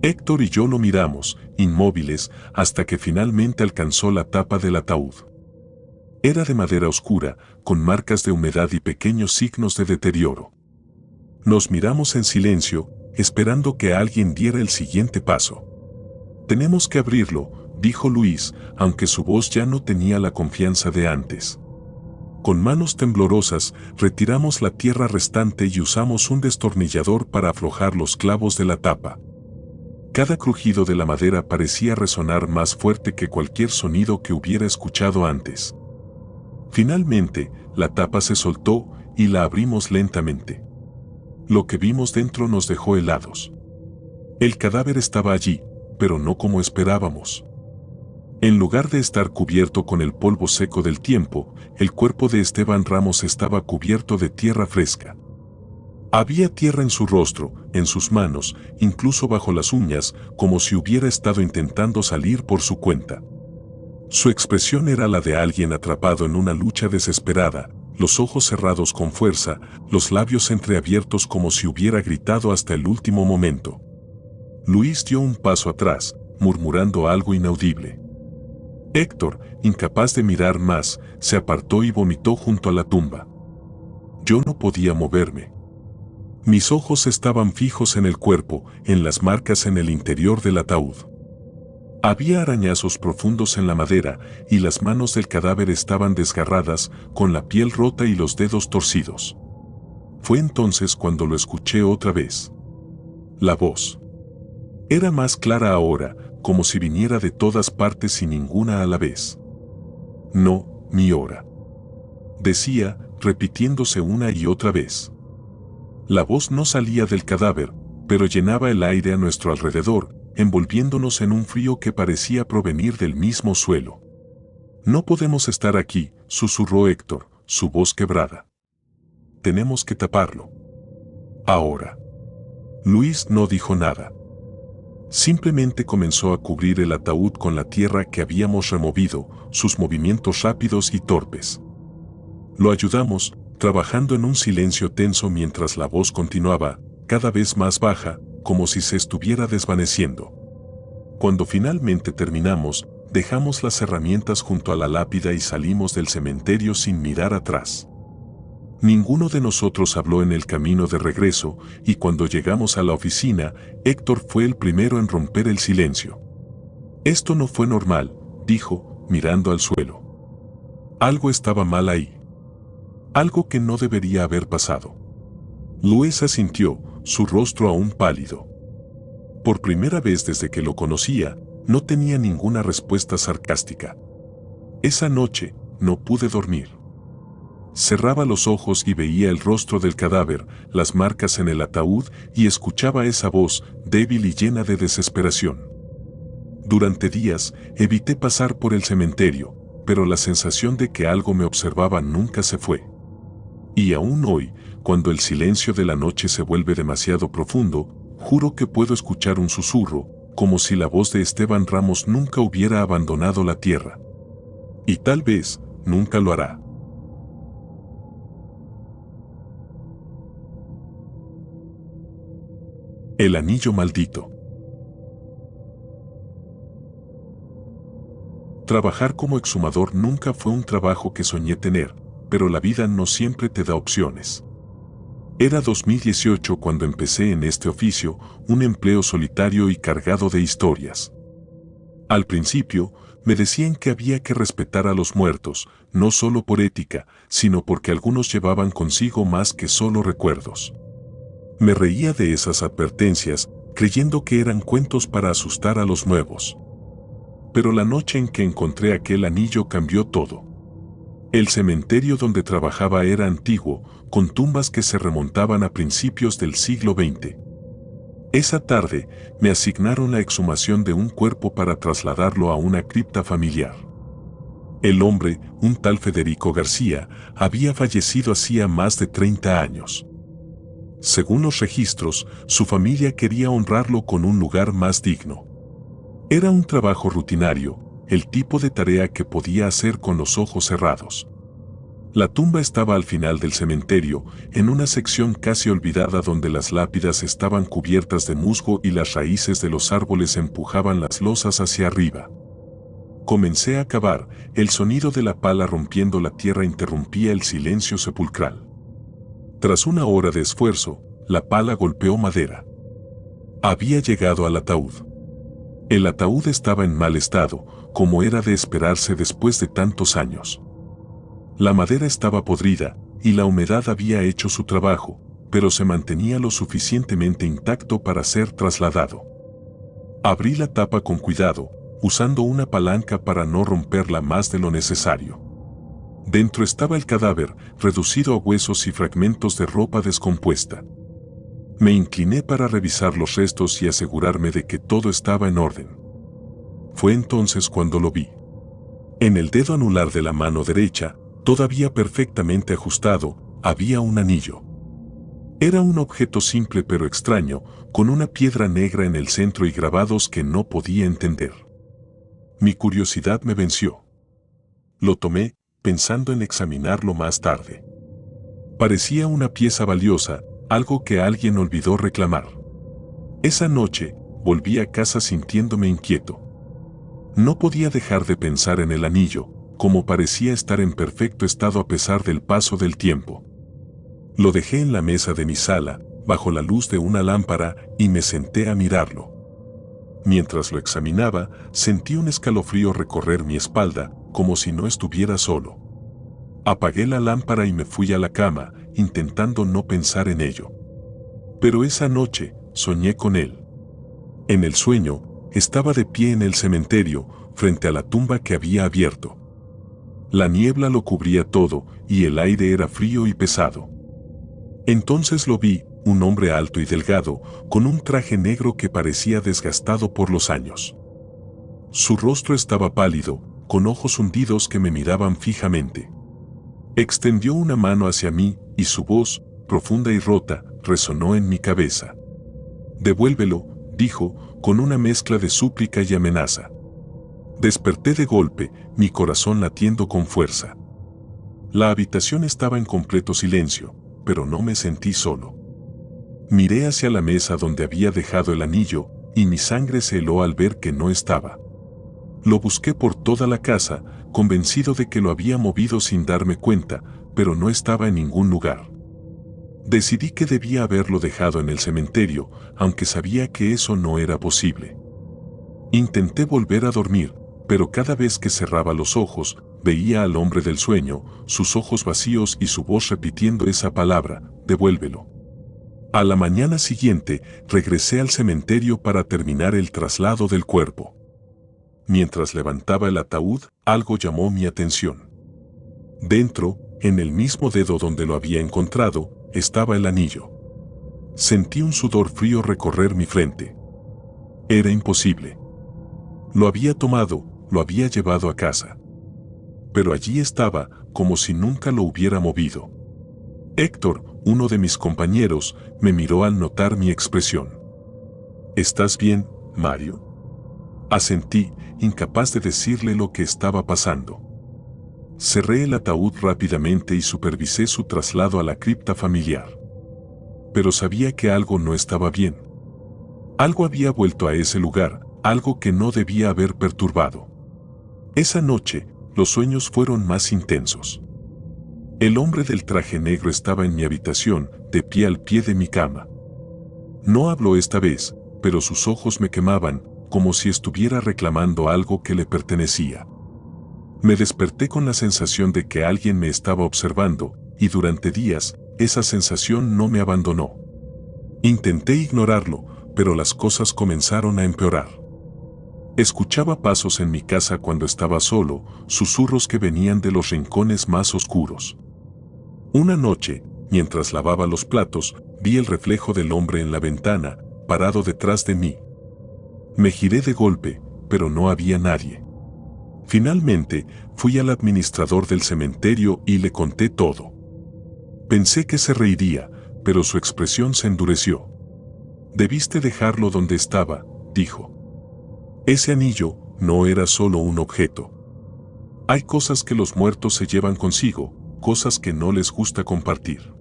Héctor y yo lo miramos, inmóviles, hasta que finalmente alcanzó la tapa del ataúd. Era de madera oscura, con marcas de humedad y pequeños signos de deterioro. Nos miramos en silencio, esperando que alguien diera el siguiente paso. «Tenemos que abrirlo», dijo Luis, aunque su voz ya no tenía la confianza de antes. Con manos temblorosas, retiramos la tierra restante y usamos un destornillador para aflojar los clavos de la tapa. Cada crujido de la madera parecía resonar más fuerte que cualquier sonido que hubiera escuchado antes. Finalmente, la tapa se soltó y la abrimos lentamente. Lo que vimos dentro nos dejó helados. El cadáver estaba allí, pero no como esperábamos. En lugar de estar cubierto con el polvo seco del tiempo, el cuerpo de Esteban Ramos estaba cubierto de tierra fresca. Había tierra en su rostro, en sus manos, incluso bajo las uñas, como si hubiera estado intentando salir por su cuenta. Su expresión era la de alguien atrapado en una lucha desesperada, los ojos cerrados con fuerza, los labios entreabiertos como si hubiera gritado hasta el último momento. Luis dio un paso atrás, murmurando algo inaudible. Héctor, incapaz de mirar más, se apartó y vomitó junto a la tumba. Yo no podía moverme. Mis ojos estaban fijos en el cuerpo, en las marcas en el interior del ataúd. Había arañazos profundos en la madera y las manos del cadáver estaban desgarradas, con la piel rota y los dedos torcidos. Fue entonces cuando lo escuché otra vez. La voz. Era más clara ahora, como si viniera de todas partes y ninguna a la vez. «No, mi hora», decía, repitiéndose una y otra vez. La voz no salía del cadáver, pero llenaba el aire a nuestro alrededor, envolviéndonos en un frío que parecía provenir del mismo suelo. «No podemos estar aquí», susurró Héctor, su voz quebrada. «Tenemos que taparlo. Ahora». Luis no dijo nada. Simplemente comenzó a cubrir el ataúd con la tierra que habíamos removido, sus movimientos rápidos y torpes. Lo ayudamos, trabajando en un silencio tenso mientras la voz continuaba, cada vez más baja, como si se estuviera desvaneciendo. Cuando finalmente terminamos, dejamos las herramientas junto a la lápida y salimos del cementerio sin mirar atrás. Ninguno de nosotros habló en el camino de regreso, y cuando llegamos a la oficina, Héctor fue el primero en romper el silencio. «Esto no fue normal», dijo, mirando al suelo. «Algo estaba mal ahí. Algo que no debería haber pasado». Luis asintió, su rostro aún pálido. Por primera vez desde que lo conocía, no tenía ninguna respuesta sarcástica. «Esa noche, no pude dormir». Cerraba los ojos y veía el rostro del cadáver, las marcas en el ataúd y escuchaba esa voz, débil y llena de desesperación. Durante días, evité pasar por el cementerio, pero la sensación de que algo me observaba nunca se fue. Y aún hoy, cuando el silencio de la noche se vuelve demasiado profundo, juro que puedo escuchar un susurro, como si la voz de Esteban Ramos nunca hubiera abandonado la tierra. Y tal vez, nunca lo hará. El anillo maldito. Trabajar como exhumador nunca fue un trabajo que soñé tener, pero la vida no siempre te da opciones. Era 2018 cuando empecé en este oficio, un empleo solitario y cargado de historias. Al principio, me decían que había que respetar a los muertos, no solo por ética, sino porque algunos llevaban consigo más que solo recuerdos. Me reía de esas advertencias, creyendo que eran cuentos para asustar a los nuevos. Pero la noche en que encontré aquel anillo cambió todo. El cementerio donde trabajaba era antiguo, con tumbas que se remontaban a principios del siglo XX. Esa tarde, me asignaron la exhumación de un cuerpo para trasladarlo a una cripta familiar. El hombre, un tal Federico García, había fallecido hacía más de 30 años. Según los registros, su familia quería honrarlo con un lugar más digno. Era un trabajo rutinario, el tipo de tarea que podía hacer con los ojos cerrados. La tumba estaba al final del cementerio, en una sección casi olvidada donde las lápidas estaban cubiertas de musgo y las raíces de los árboles empujaban las losas hacia arriba. Comencé a cavar, el sonido de la pala rompiendo la tierra interrumpía el silencio sepulcral. Tras una hora de esfuerzo, la pala golpeó madera. Había llegado al ataúd. El ataúd estaba en mal estado, como era de esperarse después de tantos años. La madera estaba podrida, y la humedad había hecho su trabajo, pero se mantenía lo suficientemente intacto para ser trasladado. Abrí la tapa con cuidado, usando una palanca para no romperla más de lo necesario. Dentro estaba el cadáver, reducido a huesos y fragmentos de ropa descompuesta. Me incliné para revisar los restos y asegurarme de que todo estaba en orden. Fue entonces cuando lo vi. En el dedo anular de la mano derecha, todavía perfectamente ajustado, había un anillo. Era un objeto simple pero extraño, con una piedra negra en el centro y grabados que no podía entender. Mi curiosidad me venció. Lo tomé, pensando en examinarlo más tarde. Parecía una pieza valiosa, algo que alguien olvidó reclamar. Esa noche, volví a casa sintiéndome inquieto. No podía dejar de pensar en el anillo, como parecía estar en perfecto estado a pesar del paso del tiempo. Lo dejé en la mesa de mi sala, bajo la luz de una lámpara, y me senté a mirarlo. Mientras lo examinaba, sentí un escalofrío recorrer mi espalda, como si no estuviera solo. Apagué la lámpara y me fui a la cama, intentando no pensar en ello. Pero esa noche, soñé con él. En el sueño, estaba de pie en el cementerio, frente a la tumba que había abierto. La niebla lo cubría todo, y el aire era frío y pesado. Entonces lo vi, un hombre alto y delgado, con un traje negro que parecía desgastado por los años. Su rostro estaba pálido, con ojos hundidos que me miraban fijamente. Extendió una mano hacia mí, y su voz, profunda y rota, resonó en mi cabeza. «Devuélvelo», dijo, con una mezcla de súplica y amenaza. Desperté de golpe, mi corazón latiendo con fuerza. La habitación estaba en completo silencio, pero no me sentí solo. Miré hacia la mesa donde había dejado el anillo, y mi sangre se heló al ver que no estaba. Lo busqué por toda la casa, convencido de que lo había movido sin darme cuenta, pero no estaba en ningún lugar. Decidí que debía haberlo dejado en el cementerio, aunque sabía que eso no era posible. Intenté volver a dormir, pero cada vez que cerraba los ojos, veía al hombre del sueño, sus ojos vacíos y su voz repitiendo esa palabra, «devuélvelo». A la mañana siguiente, regresé al cementerio para terminar el traslado del cuerpo. Mientras levantaba el ataúd, algo llamó mi atención. Dentro, en el mismo dedo donde lo había encontrado, estaba el anillo. Sentí un sudor frío recorrer mi frente. Era imposible. Lo había tomado, lo había llevado a casa. Pero allí estaba, como si nunca lo hubiera movido. Héctor, uno de mis compañeros, me miró al notar mi expresión. «¿Estás bien, Mario?», asentí, incapaz de decirle lo que estaba pasando. Cerré el ataúd rápidamente y supervisé su traslado a la cripta familiar. Pero sabía que algo no estaba bien. Algo había vuelto a ese lugar, algo que no debía haber perturbado. Esa noche, los sueños fueron más intensos. El hombre del traje negro estaba en mi habitación, de pie al pie de mi cama. No habló esta vez, pero sus ojos me quemaban, como si estuviera reclamando algo que le pertenecía. Me desperté con la sensación de que alguien me estaba observando, y durante días, esa sensación no me abandonó. Intenté ignorarlo, pero las cosas comenzaron a empeorar. Escuchaba pasos en mi casa cuando estaba solo, susurros que venían de los rincones más oscuros. Una noche, mientras lavaba los platos, vi el reflejo del hombre en la ventana, parado detrás de mí. Me giré de golpe, pero no había nadie. Finalmente, fui al administrador del cementerio y le conté todo. Pensé que se reiría, pero su expresión se endureció. Debiste dejarlo donde estaba, dijo. Ese anillo no era solo un objeto. Hay cosas que los muertos se llevan consigo, cosas que no les gusta compartir.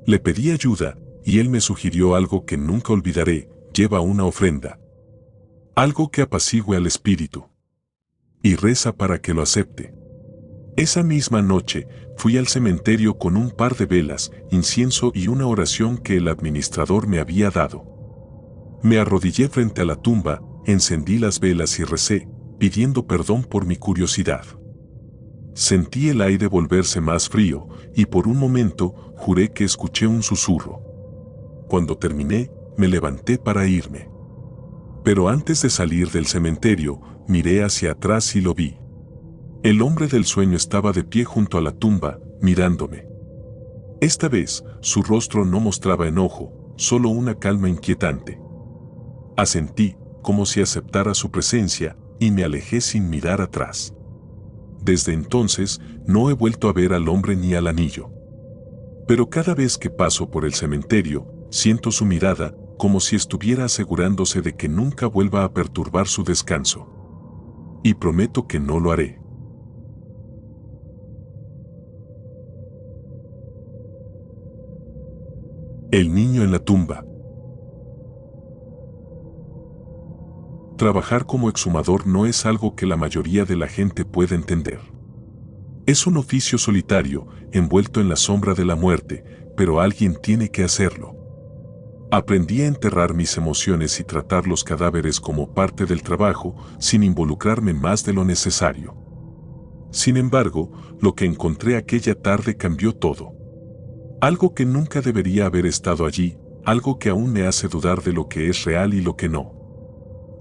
Le pedí ayuda, y él me sugirió algo que nunca olvidaré: lleva una ofrenda. Algo que apacigüe al espíritu. Y reza para que lo acepte. Esa misma noche, fui al cementerio con un par de velas, incienso y una oración que el administrador me había dado. Me arrodillé frente a la tumba, encendí las velas y recé, pidiendo perdón por mi curiosidad. Sentí el aire volverse más frío, y por un momento juré que escuché un susurro. Cuando terminé, me levanté para irme. Pero antes de salir del cementerio, miré hacia atrás y lo vi. El hombre del sueño estaba de pie junto a la tumba, mirándome. Esta vez, su rostro no mostraba enojo, solo una calma inquietante. Asentí, como si aceptara su presencia, y me alejé sin mirar atrás. Desde entonces, no he vuelto a ver al hombre ni al anillo. Pero cada vez que paso por el cementerio, siento su mirada, como si estuviera asegurándose de que nunca vuelva a perturbar su descanso. Y prometo que no lo haré. El niño en la tumba. Trabajar como exhumador no es algo que la mayoría de la gente puede entender. Es un oficio solitario, envuelto en la sombra de la muerte, pero alguien tiene que hacerlo. Aprendí a enterrar mis emociones y tratar los cadáveres como parte del trabajo, sin involucrarme más de lo necesario. Sin embargo, lo que encontré aquella tarde cambió todo. Algo que nunca debería haber estado allí, algo que aún me hace dudar de lo que es real y lo que no.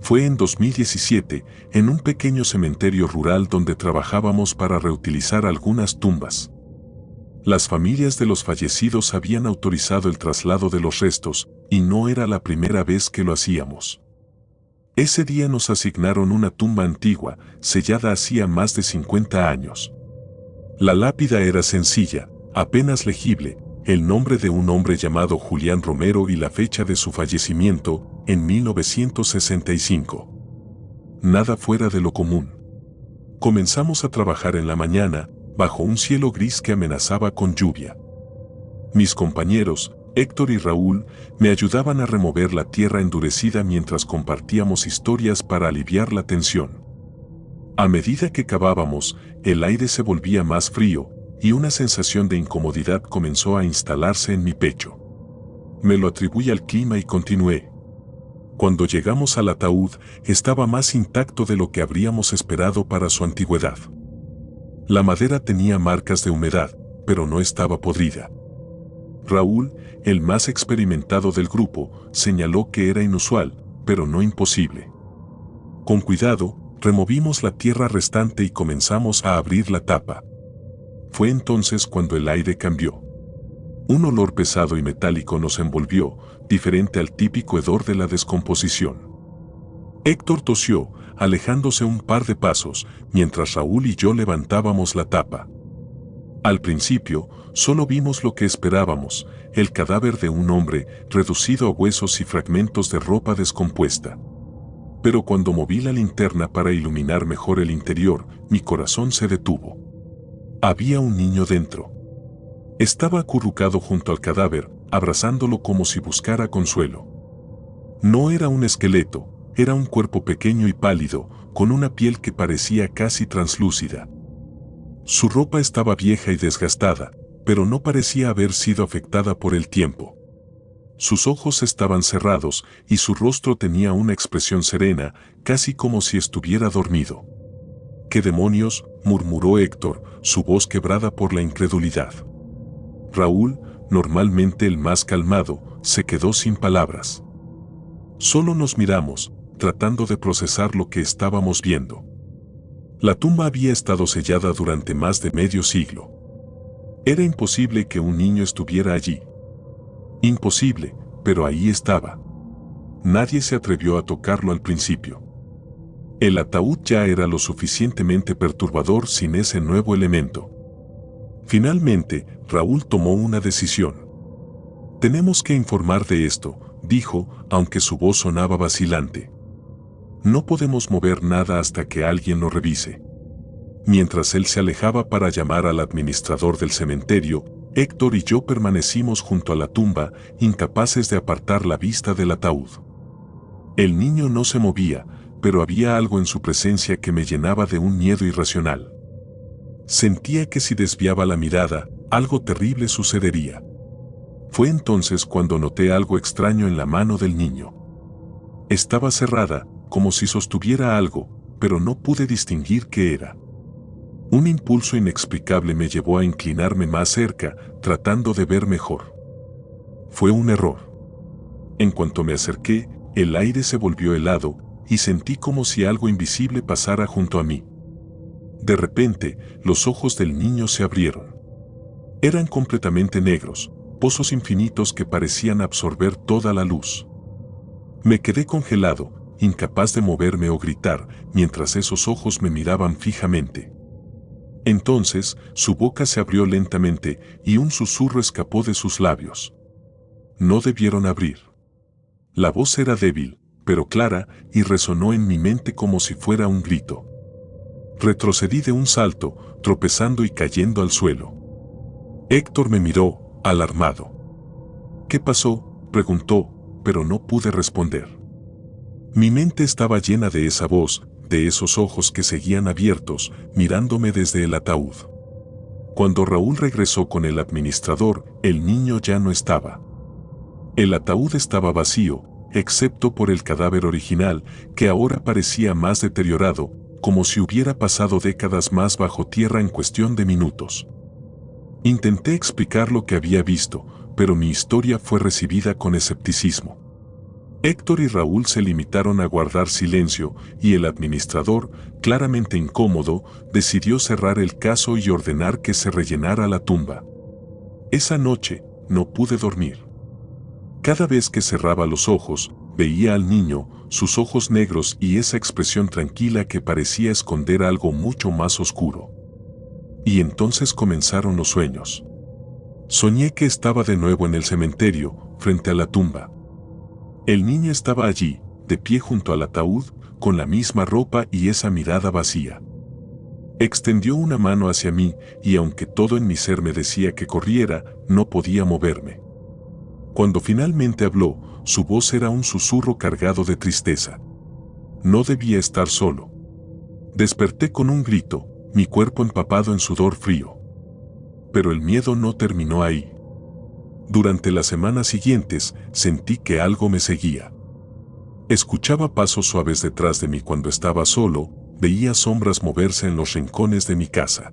Fue en 2017, en un pequeño cementerio rural donde trabajábamos para reutilizar algunas tumbas. Las familias de los fallecidos habían autorizado el traslado de los restos, y no era la primera vez que lo hacíamos. Ese día nos asignaron una tumba antigua, sellada hacía más de 50 años. La lápida era sencilla, apenas legible, el nombre de un hombre llamado Julián Romero y la fecha de su fallecimiento, en 1965. Nada fuera de lo común. Comenzamos a trabajar en la mañana, bajo un cielo gris que amenazaba con lluvia. Mis compañeros, Héctor y Raúl, me ayudaban a remover la tierra endurecida mientras compartíamos historias para aliviar la tensión. A medida que cavábamos, el aire se volvía más frío, y una sensación de incomodidad comenzó a instalarse en mi pecho. Me lo atribuí al clima y continué. Cuando llegamos al ataúd, estaba más intacto de lo que habríamos esperado para su antigüedad. La madera tenía marcas de humedad, pero no estaba podrida. Raúl, el más experimentado del grupo, señaló que era inusual, pero no imposible. Con cuidado, removimos la tierra restante y comenzamos a abrir la tapa. Fue entonces cuando el aire cambió. Un olor pesado y metálico nos envolvió, diferente al típico hedor de la descomposición. Héctor tosió, alejándose un par de pasos, mientras Raúl y yo levantábamos la tapa. Al principio, solo vimos lo que esperábamos, el cadáver de un hombre, reducido a huesos y fragmentos de ropa descompuesta. Pero cuando moví la linterna para iluminar mejor el interior, mi corazón se detuvo. Había un niño dentro. Estaba acurrucado junto al cadáver, abrazándolo como si buscara consuelo. No era un esqueleto, era un cuerpo pequeño y pálido, con una piel que parecía casi translúcida. Su ropa estaba vieja y desgastada, pero no parecía haber sido afectada por el tiempo. Sus ojos estaban cerrados y su rostro tenía una expresión serena, casi como si estuviera dormido. «¿Qué demonios?», murmuró Héctor, su voz quebrada por la incredulidad. Raúl, normalmente el más calmado, se quedó sin palabras. Solo nos miramos, tratando de procesar lo que estábamos viendo. La tumba había estado sellada durante más de medio siglo. Era imposible que un niño estuviera allí. Imposible, pero ahí estaba. Nadie se atrevió a tocarlo al principio. El ataúd ya era lo suficientemente perturbador sin ese nuevo elemento. Finalmente, Raúl tomó una decisión. Tenemos que informar de esto, dijo, aunque su voz sonaba vacilante. No podemos mover nada hasta que alguien lo revise. Mientras él se alejaba para llamar al administrador del cementerio, Héctor y yo permanecimos junto a la tumba, incapaces de apartar la vista del ataúd. El niño no se movía, pero había algo en su presencia que me llenaba de un miedo irracional. Sentía que si desviaba la mirada, algo terrible sucedería. Fue entonces cuando noté algo extraño en la mano del niño. Estaba cerrada, como si sostuviera algo, pero no pude distinguir qué era. Un impulso inexplicable me llevó a inclinarme más cerca, tratando de ver mejor. Fue un error. En cuanto me acerqué, el aire se volvió helado, y sentí como si algo invisible pasara junto a mí. De repente, los ojos del niño se abrieron. Eran completamente negros, pozos infinitos que parecían absorber toda la luz. Me quedé congelado, incapaz de moverme o gritar, mientras esos ojos me miraban fijamente. Entonces, su boca se abrió lentamente y un susurro escapó de sus labios. No debieron abrir. La voz era débil, pero clara, y resonó en mi mente como si fuera un grito. Retrocedí de un salto, tropezando y cayendo al suelo. Héctor me miró, alarmado. ¿Qué pasó?, preguntó, pero no pude responder. Mi mente estaba llena de esa voz, de esos ojos que seguían abiertos, mirándome desde el ataúd. Cuando Raúl regresó con el administrador, el niño ya no estaba. El ataúd estaba vacío, excepto por el cadáver original, que ahora parecía más deteriorado, como si hubiera pasado décadas más bajo tierra en cuestión de minutos. Intenté explicar lo que había visto, pero mi historia fue recibida con escepticismo. Héctor y Raúl se limitaron a guardar silencio, y el administrador, claramente incómodo, decidió cerrar el caso y ordenar que se rellenara la tumba. Esa noche, no pude dormir. Cada vez que cerraba los ojos, veía al niño, sus ojos negros y esa expresión tranquila que parecía esconder algo mucho más oscuro. Y entonces comenzaron los sueños. Soñé que estaba de nuevo en el cementerio, frente a la tumba. El niño estaba allí, de pie junto al ataúd, con la misma ropa y esa mirada vacía. Extendió una mano hacia mí, y aunque todo en mi ser me decía que corriera, no podía moverme. Cuando finalmente habló, su voz era un susurro cargado de tristeza. No debía estar solo. Desperté con un grito, mi cuerpo empapado en sudor frío. Pero el miedo no terminó ahí. Durante las semanas siguientes, sentí que algo me seguía. Escuchaba pasos suaves detrás de mí cuando estaba solo, veía sombras moverse en los rincones de mi casa.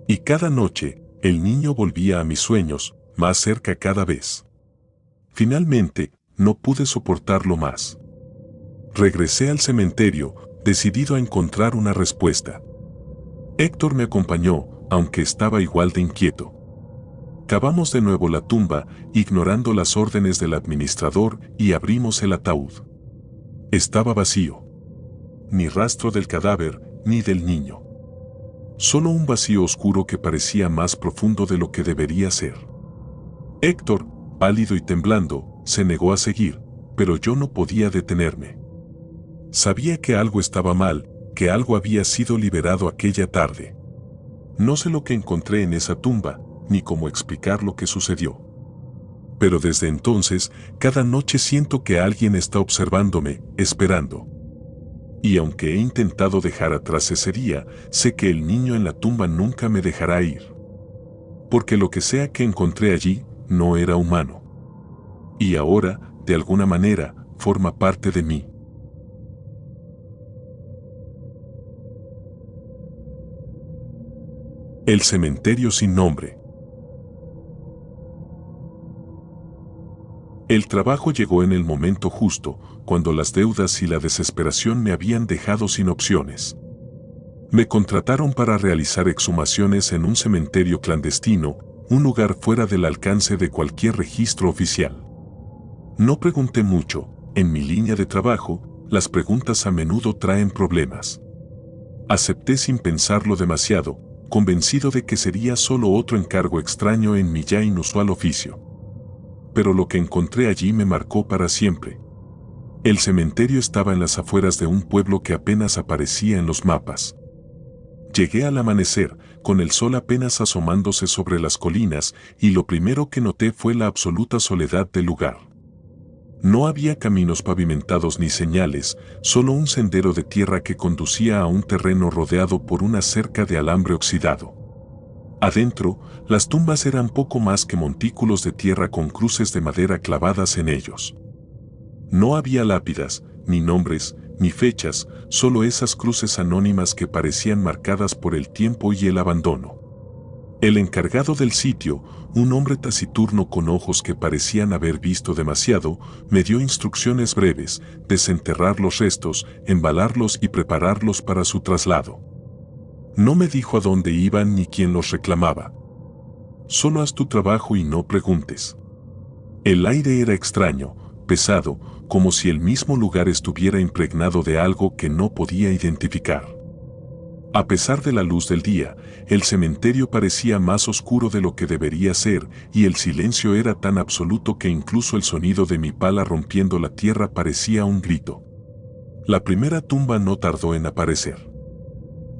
Y cada noche, el niño volvía a mis sueños, más cerca cada vez. Finalmente, no pude soportarlo más. Regresé al cementerio, decidido a encontrar una respuesta. Héctor me acompañó, aunque estaba igual de inquieto. Cavamos de nuevo la tumba, ignorando las órdenes del administrador, y abrimos el ataúd. Estaba vacío. Ni rastro del cadáver, ni del niño. Solo un vacío oscuro que parecía más profundo de lo que debería ser. Héctor, pálido y temblando, se negó a seguir, pero yo no podía detenerme. Sabía que algo estaba mal, que algo había sido liberado aquella tarde. No sé lo que encontré en esa tumba, ni cómo explicar lo que sucedió. Pero desde entonces, cada noche siento que alguien está observándome, esperando. Y aunque he intentado dejar atrás ese día, sé que el niño en la tumba nunca me dejará ir. Porque lo que sea que encontré allí, no era humano. Y ahora, de alguna manera, forma parte de mí. El cementerio sin nombre. El trabajo llegó en el momento justo, cuando las deudas y la desesperación me habían dejado sin opciones. Me contrataron para realizar exhumaciones en un cementerio clandestino, un lugar fuera del alcance de cualquier registro oficial. No pregunté mucho, en mi línea de trabajo, las preguntas a menudo traen problemas. Acepté sin pensarlo demasiado, convencido de que sería solo otro encargo extraño en mi ya inusual oficio. Pero lo que encontré allí me marcó para siempre. El cementerio estaba en las afueras de un pueblo que apenas aparecía en los mapas. Llegué al amanecer, con el sol apenas asomándose sobre las colinas, y lo primero que noté fue la absoluta soledad del lugar. No había caminos pavimentados ni señales, solo un sendero de tierra que conducía a un terreno rodeado por una cerca de alambre oxidado. Adentro, las tumbas eran poco más que montículos de tierra con cruces de madera clavadas en ellos. No había lápidas, ni nombres, ni fechas, solo esas cruces anónimas que parecían marcadas por el tiempo y el abandono. El encargado del sitio, un hombre taciturno con ojos que parecían haber visto demasiado, me dio instrucciones breves: desenterrar los restos, embalarlos y prepararlos para su traslado. No me dijo a dónde iban ni quién los reclamaba. Solo haz tu trabajo y no preguntes. El aire era extraño, pesado, como si el mismo lugar estuviera impregnado de algo que no podía identificar. A pesar de la luz del día, el cementerio parecía más oscuro de lo que debería ser, y el silencio era tan absoluto que incluso el sonido de mi pala rompiendo la tierra parecía un grito. La primera tumba no tardó en aparecer.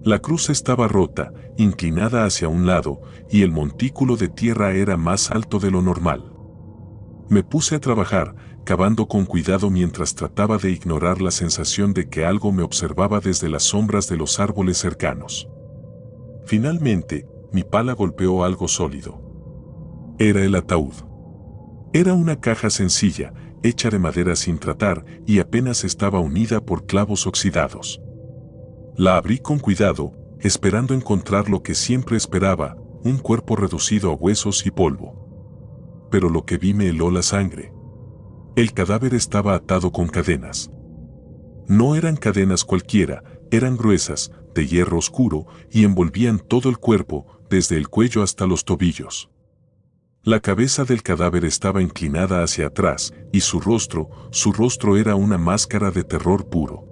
La cruz estaba rota, inclinada hacia un lado, y el montículo de tierra era más alto de lo normal. Me puse a trabajar, cavando con cuidado mientras trataba de ignorar la sensación de que algo me observaba desde las sombras de los árboles cercanos. Finalmente, mi pala golpeó algo sólido. Era el ataúd. Era una caja sencilla, hecha de madera sin tratar, y apenas estaba unida por clavos oxidados. La abrí con cuidado, esperando encontrar lo que siempre esperaba: un cuerpo reducido a huesos y polvo. Pero lo que vi me heló la sangre. El cadáver estaba atado con cadenas. No eran cadenas cualquiera, eran gruesas, de hierro oscuro, y envolvían todo el cuerpo, desde el cuello hasta los tobillos. La cabeza del cadáver estaba inclinada hacia atrás, y su rostro era una máscara de terror puro.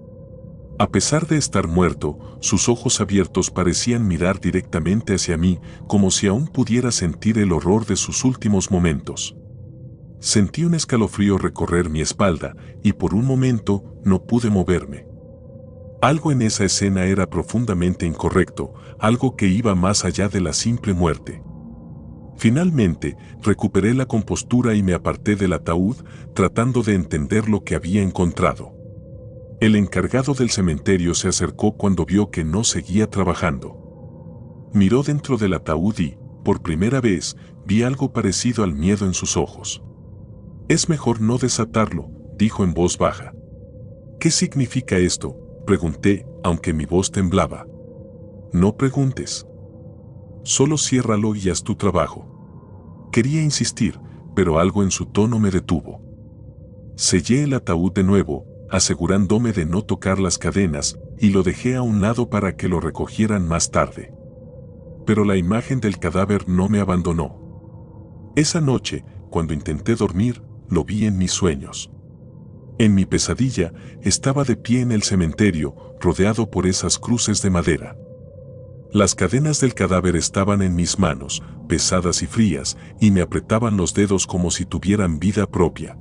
A pesar de estar muerto, sus ojos abiertos parecían mirar directamente hacia mí, como si aún pudiera sentir el horror de sus últimos momentos. Sentí un escalofrío recorrer mi espalda, y por un momento no pude moverme. Algo en esa escena era profundamente incorrecto, algo que iba más allá de la simple muerte. Finalmente, recuperé la compostura y me aparté del ataúd, tratando de entender lo que había encontrado. El encargado del cementerio se acercó cuando vio que no seguía trabajando. Miró dentro del ataúd y, por primera vez, vi algo parecido al miedo en sus ojos. «Es mejor no desatarlo», dijo en voz baja. «¿Qué significa esto?», pregunté, aunque mi voz temblaba. «No preguntes. Solo ciérralo y haz tu trabajo». Quería insistir, pero algo en su tono me detuvo. Sellé el ataúd de nuevo, asegurándome de no tocar las cadenas, y lo dejé a un lado para que lo recogieran más tarde. Pero la imagen del cadáver no me abandonó. Esa noche, cuando intenté dormir, lo vi en mis sueños. En mi pesadilla, estaba de pie en el cementerio, rodeado por esas cruces de madera. Las cadenas del cadáver estaban en mis manos, pesadas y frías, y me apretaban los dedos como si tuvieran vida propia.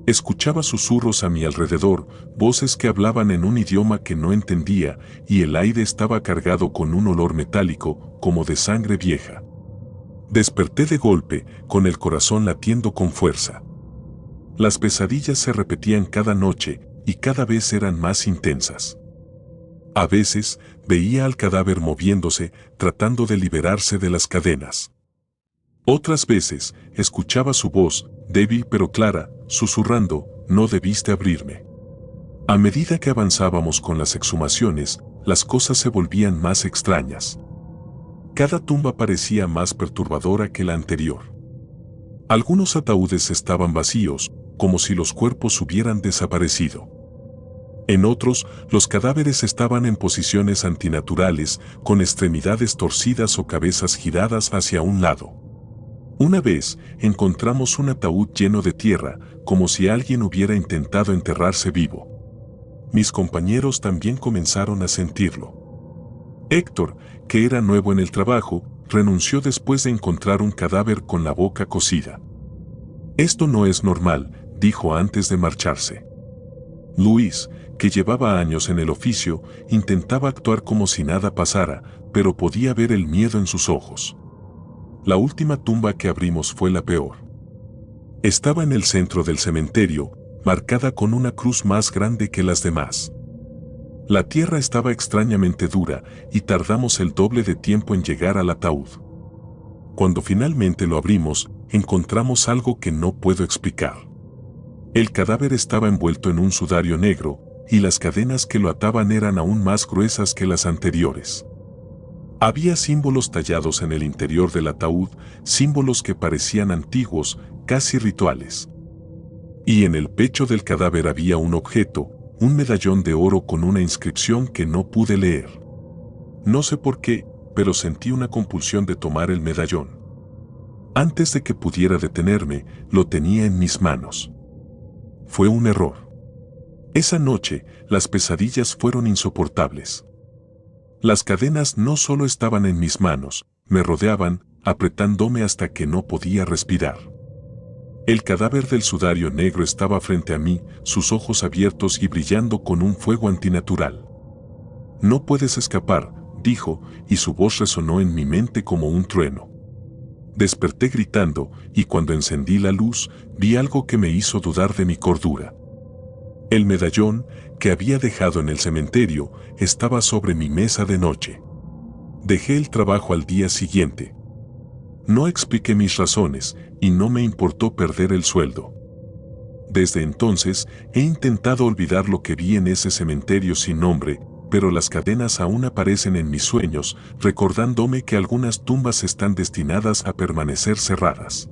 Escuchaba susurros a mi alrededor, voces que hablaban en un idioma que no entendía, y el aire estaba cargado con un olor metálico, como de sangre vieja. Desperté de golpe, con el corazón latiendo con fuerza. Las pesadillas se repetían cada noche, y cada vez eran más intensas. A veces, veía al cadáver moviéndose, tratando de liberarse de las cadenas. Otras veces, escuchaba su voz, débil pero clara, susurrando: «No debiste abrirme». A medida que avanzábamos con las exhumaciones, las cosas se volvían más extrañas. Cada tumba parecía más perturbadora que la anterior. Algunos ataúdes estaban vacíos, como si los cuerpos hubieran desaparecido. En otros, los cadáveres estaban en posiciones antinaturales, con extremidades torcidas o cabezas giradas hacia un lado. Una vez, encontramos un ataúd lleno de tierra, como si alguien hubiera intentado enterrarse vivo. Mis compañeros también comenzaron a sentirlo. Héctor, que era nuevo en el trabajo, renunció después de encontrar un cadáver con la boca cocida. Esto no es normal, dijo antes de marcharse. Luis, que llevaba años en el oficio, intentaba actuar como si nada pasara, pero podía ver el miedo en sus ojos. La última tumba que abrimos fue la peor. Estaba en el centro del cementerio, marcada con una cruz más grande que las demás. La tierra estaba extrañamente dura y tardamos el doble de tiempo en llegar al ataúd. Cuando finalmente lo abrimos, encontramos algo que no puedo explicar. El cadáver estaba envuelto en un sudario negro, y las cadenas que lo ataban eran aún más gruesas que las anteriores. Había símbolos tallados en el interior del ataúd, símbolos que parecían antiguos, casi rituales. Y en el pecho del cadáver había un objeto, un medallón de oro con una inscripción que no pude leer. No sé por qué, pero sentí una compulsión de tomar el medallón. Antes de que pudiera detenerme, lo tenía en mis manos. Fue un error. Esa noche, las pesadillas fueron insoportables. Las cadenas no solo estaban en mis manos, me rodeaban, apretándome hasta que no podía respirar. El cadáver del sudario negro estaba frente a mí, sus ojos abiertos y brillando con un fuego antinatural. «No puedes escapar», dijo, y su voz resonó en mi mente como un trueno. Desperté gritando, y cuando encendí la luz, vi algo que me hizo dudar de mi cordura. El medallón, que había dejado en el cementerio, estaba sobre mi mesa de noche. Dejé el trabajo al día siguiente. No expliqué mis razones, y no me importó perder el sueldo. Desde entonces, he intentado olvidar lo que vi en ese cementerio sin nombre, pero las cadenas aún aparecen en mis sueños, recordándome que algunas tumbas están destinadas a permanecer cerradas.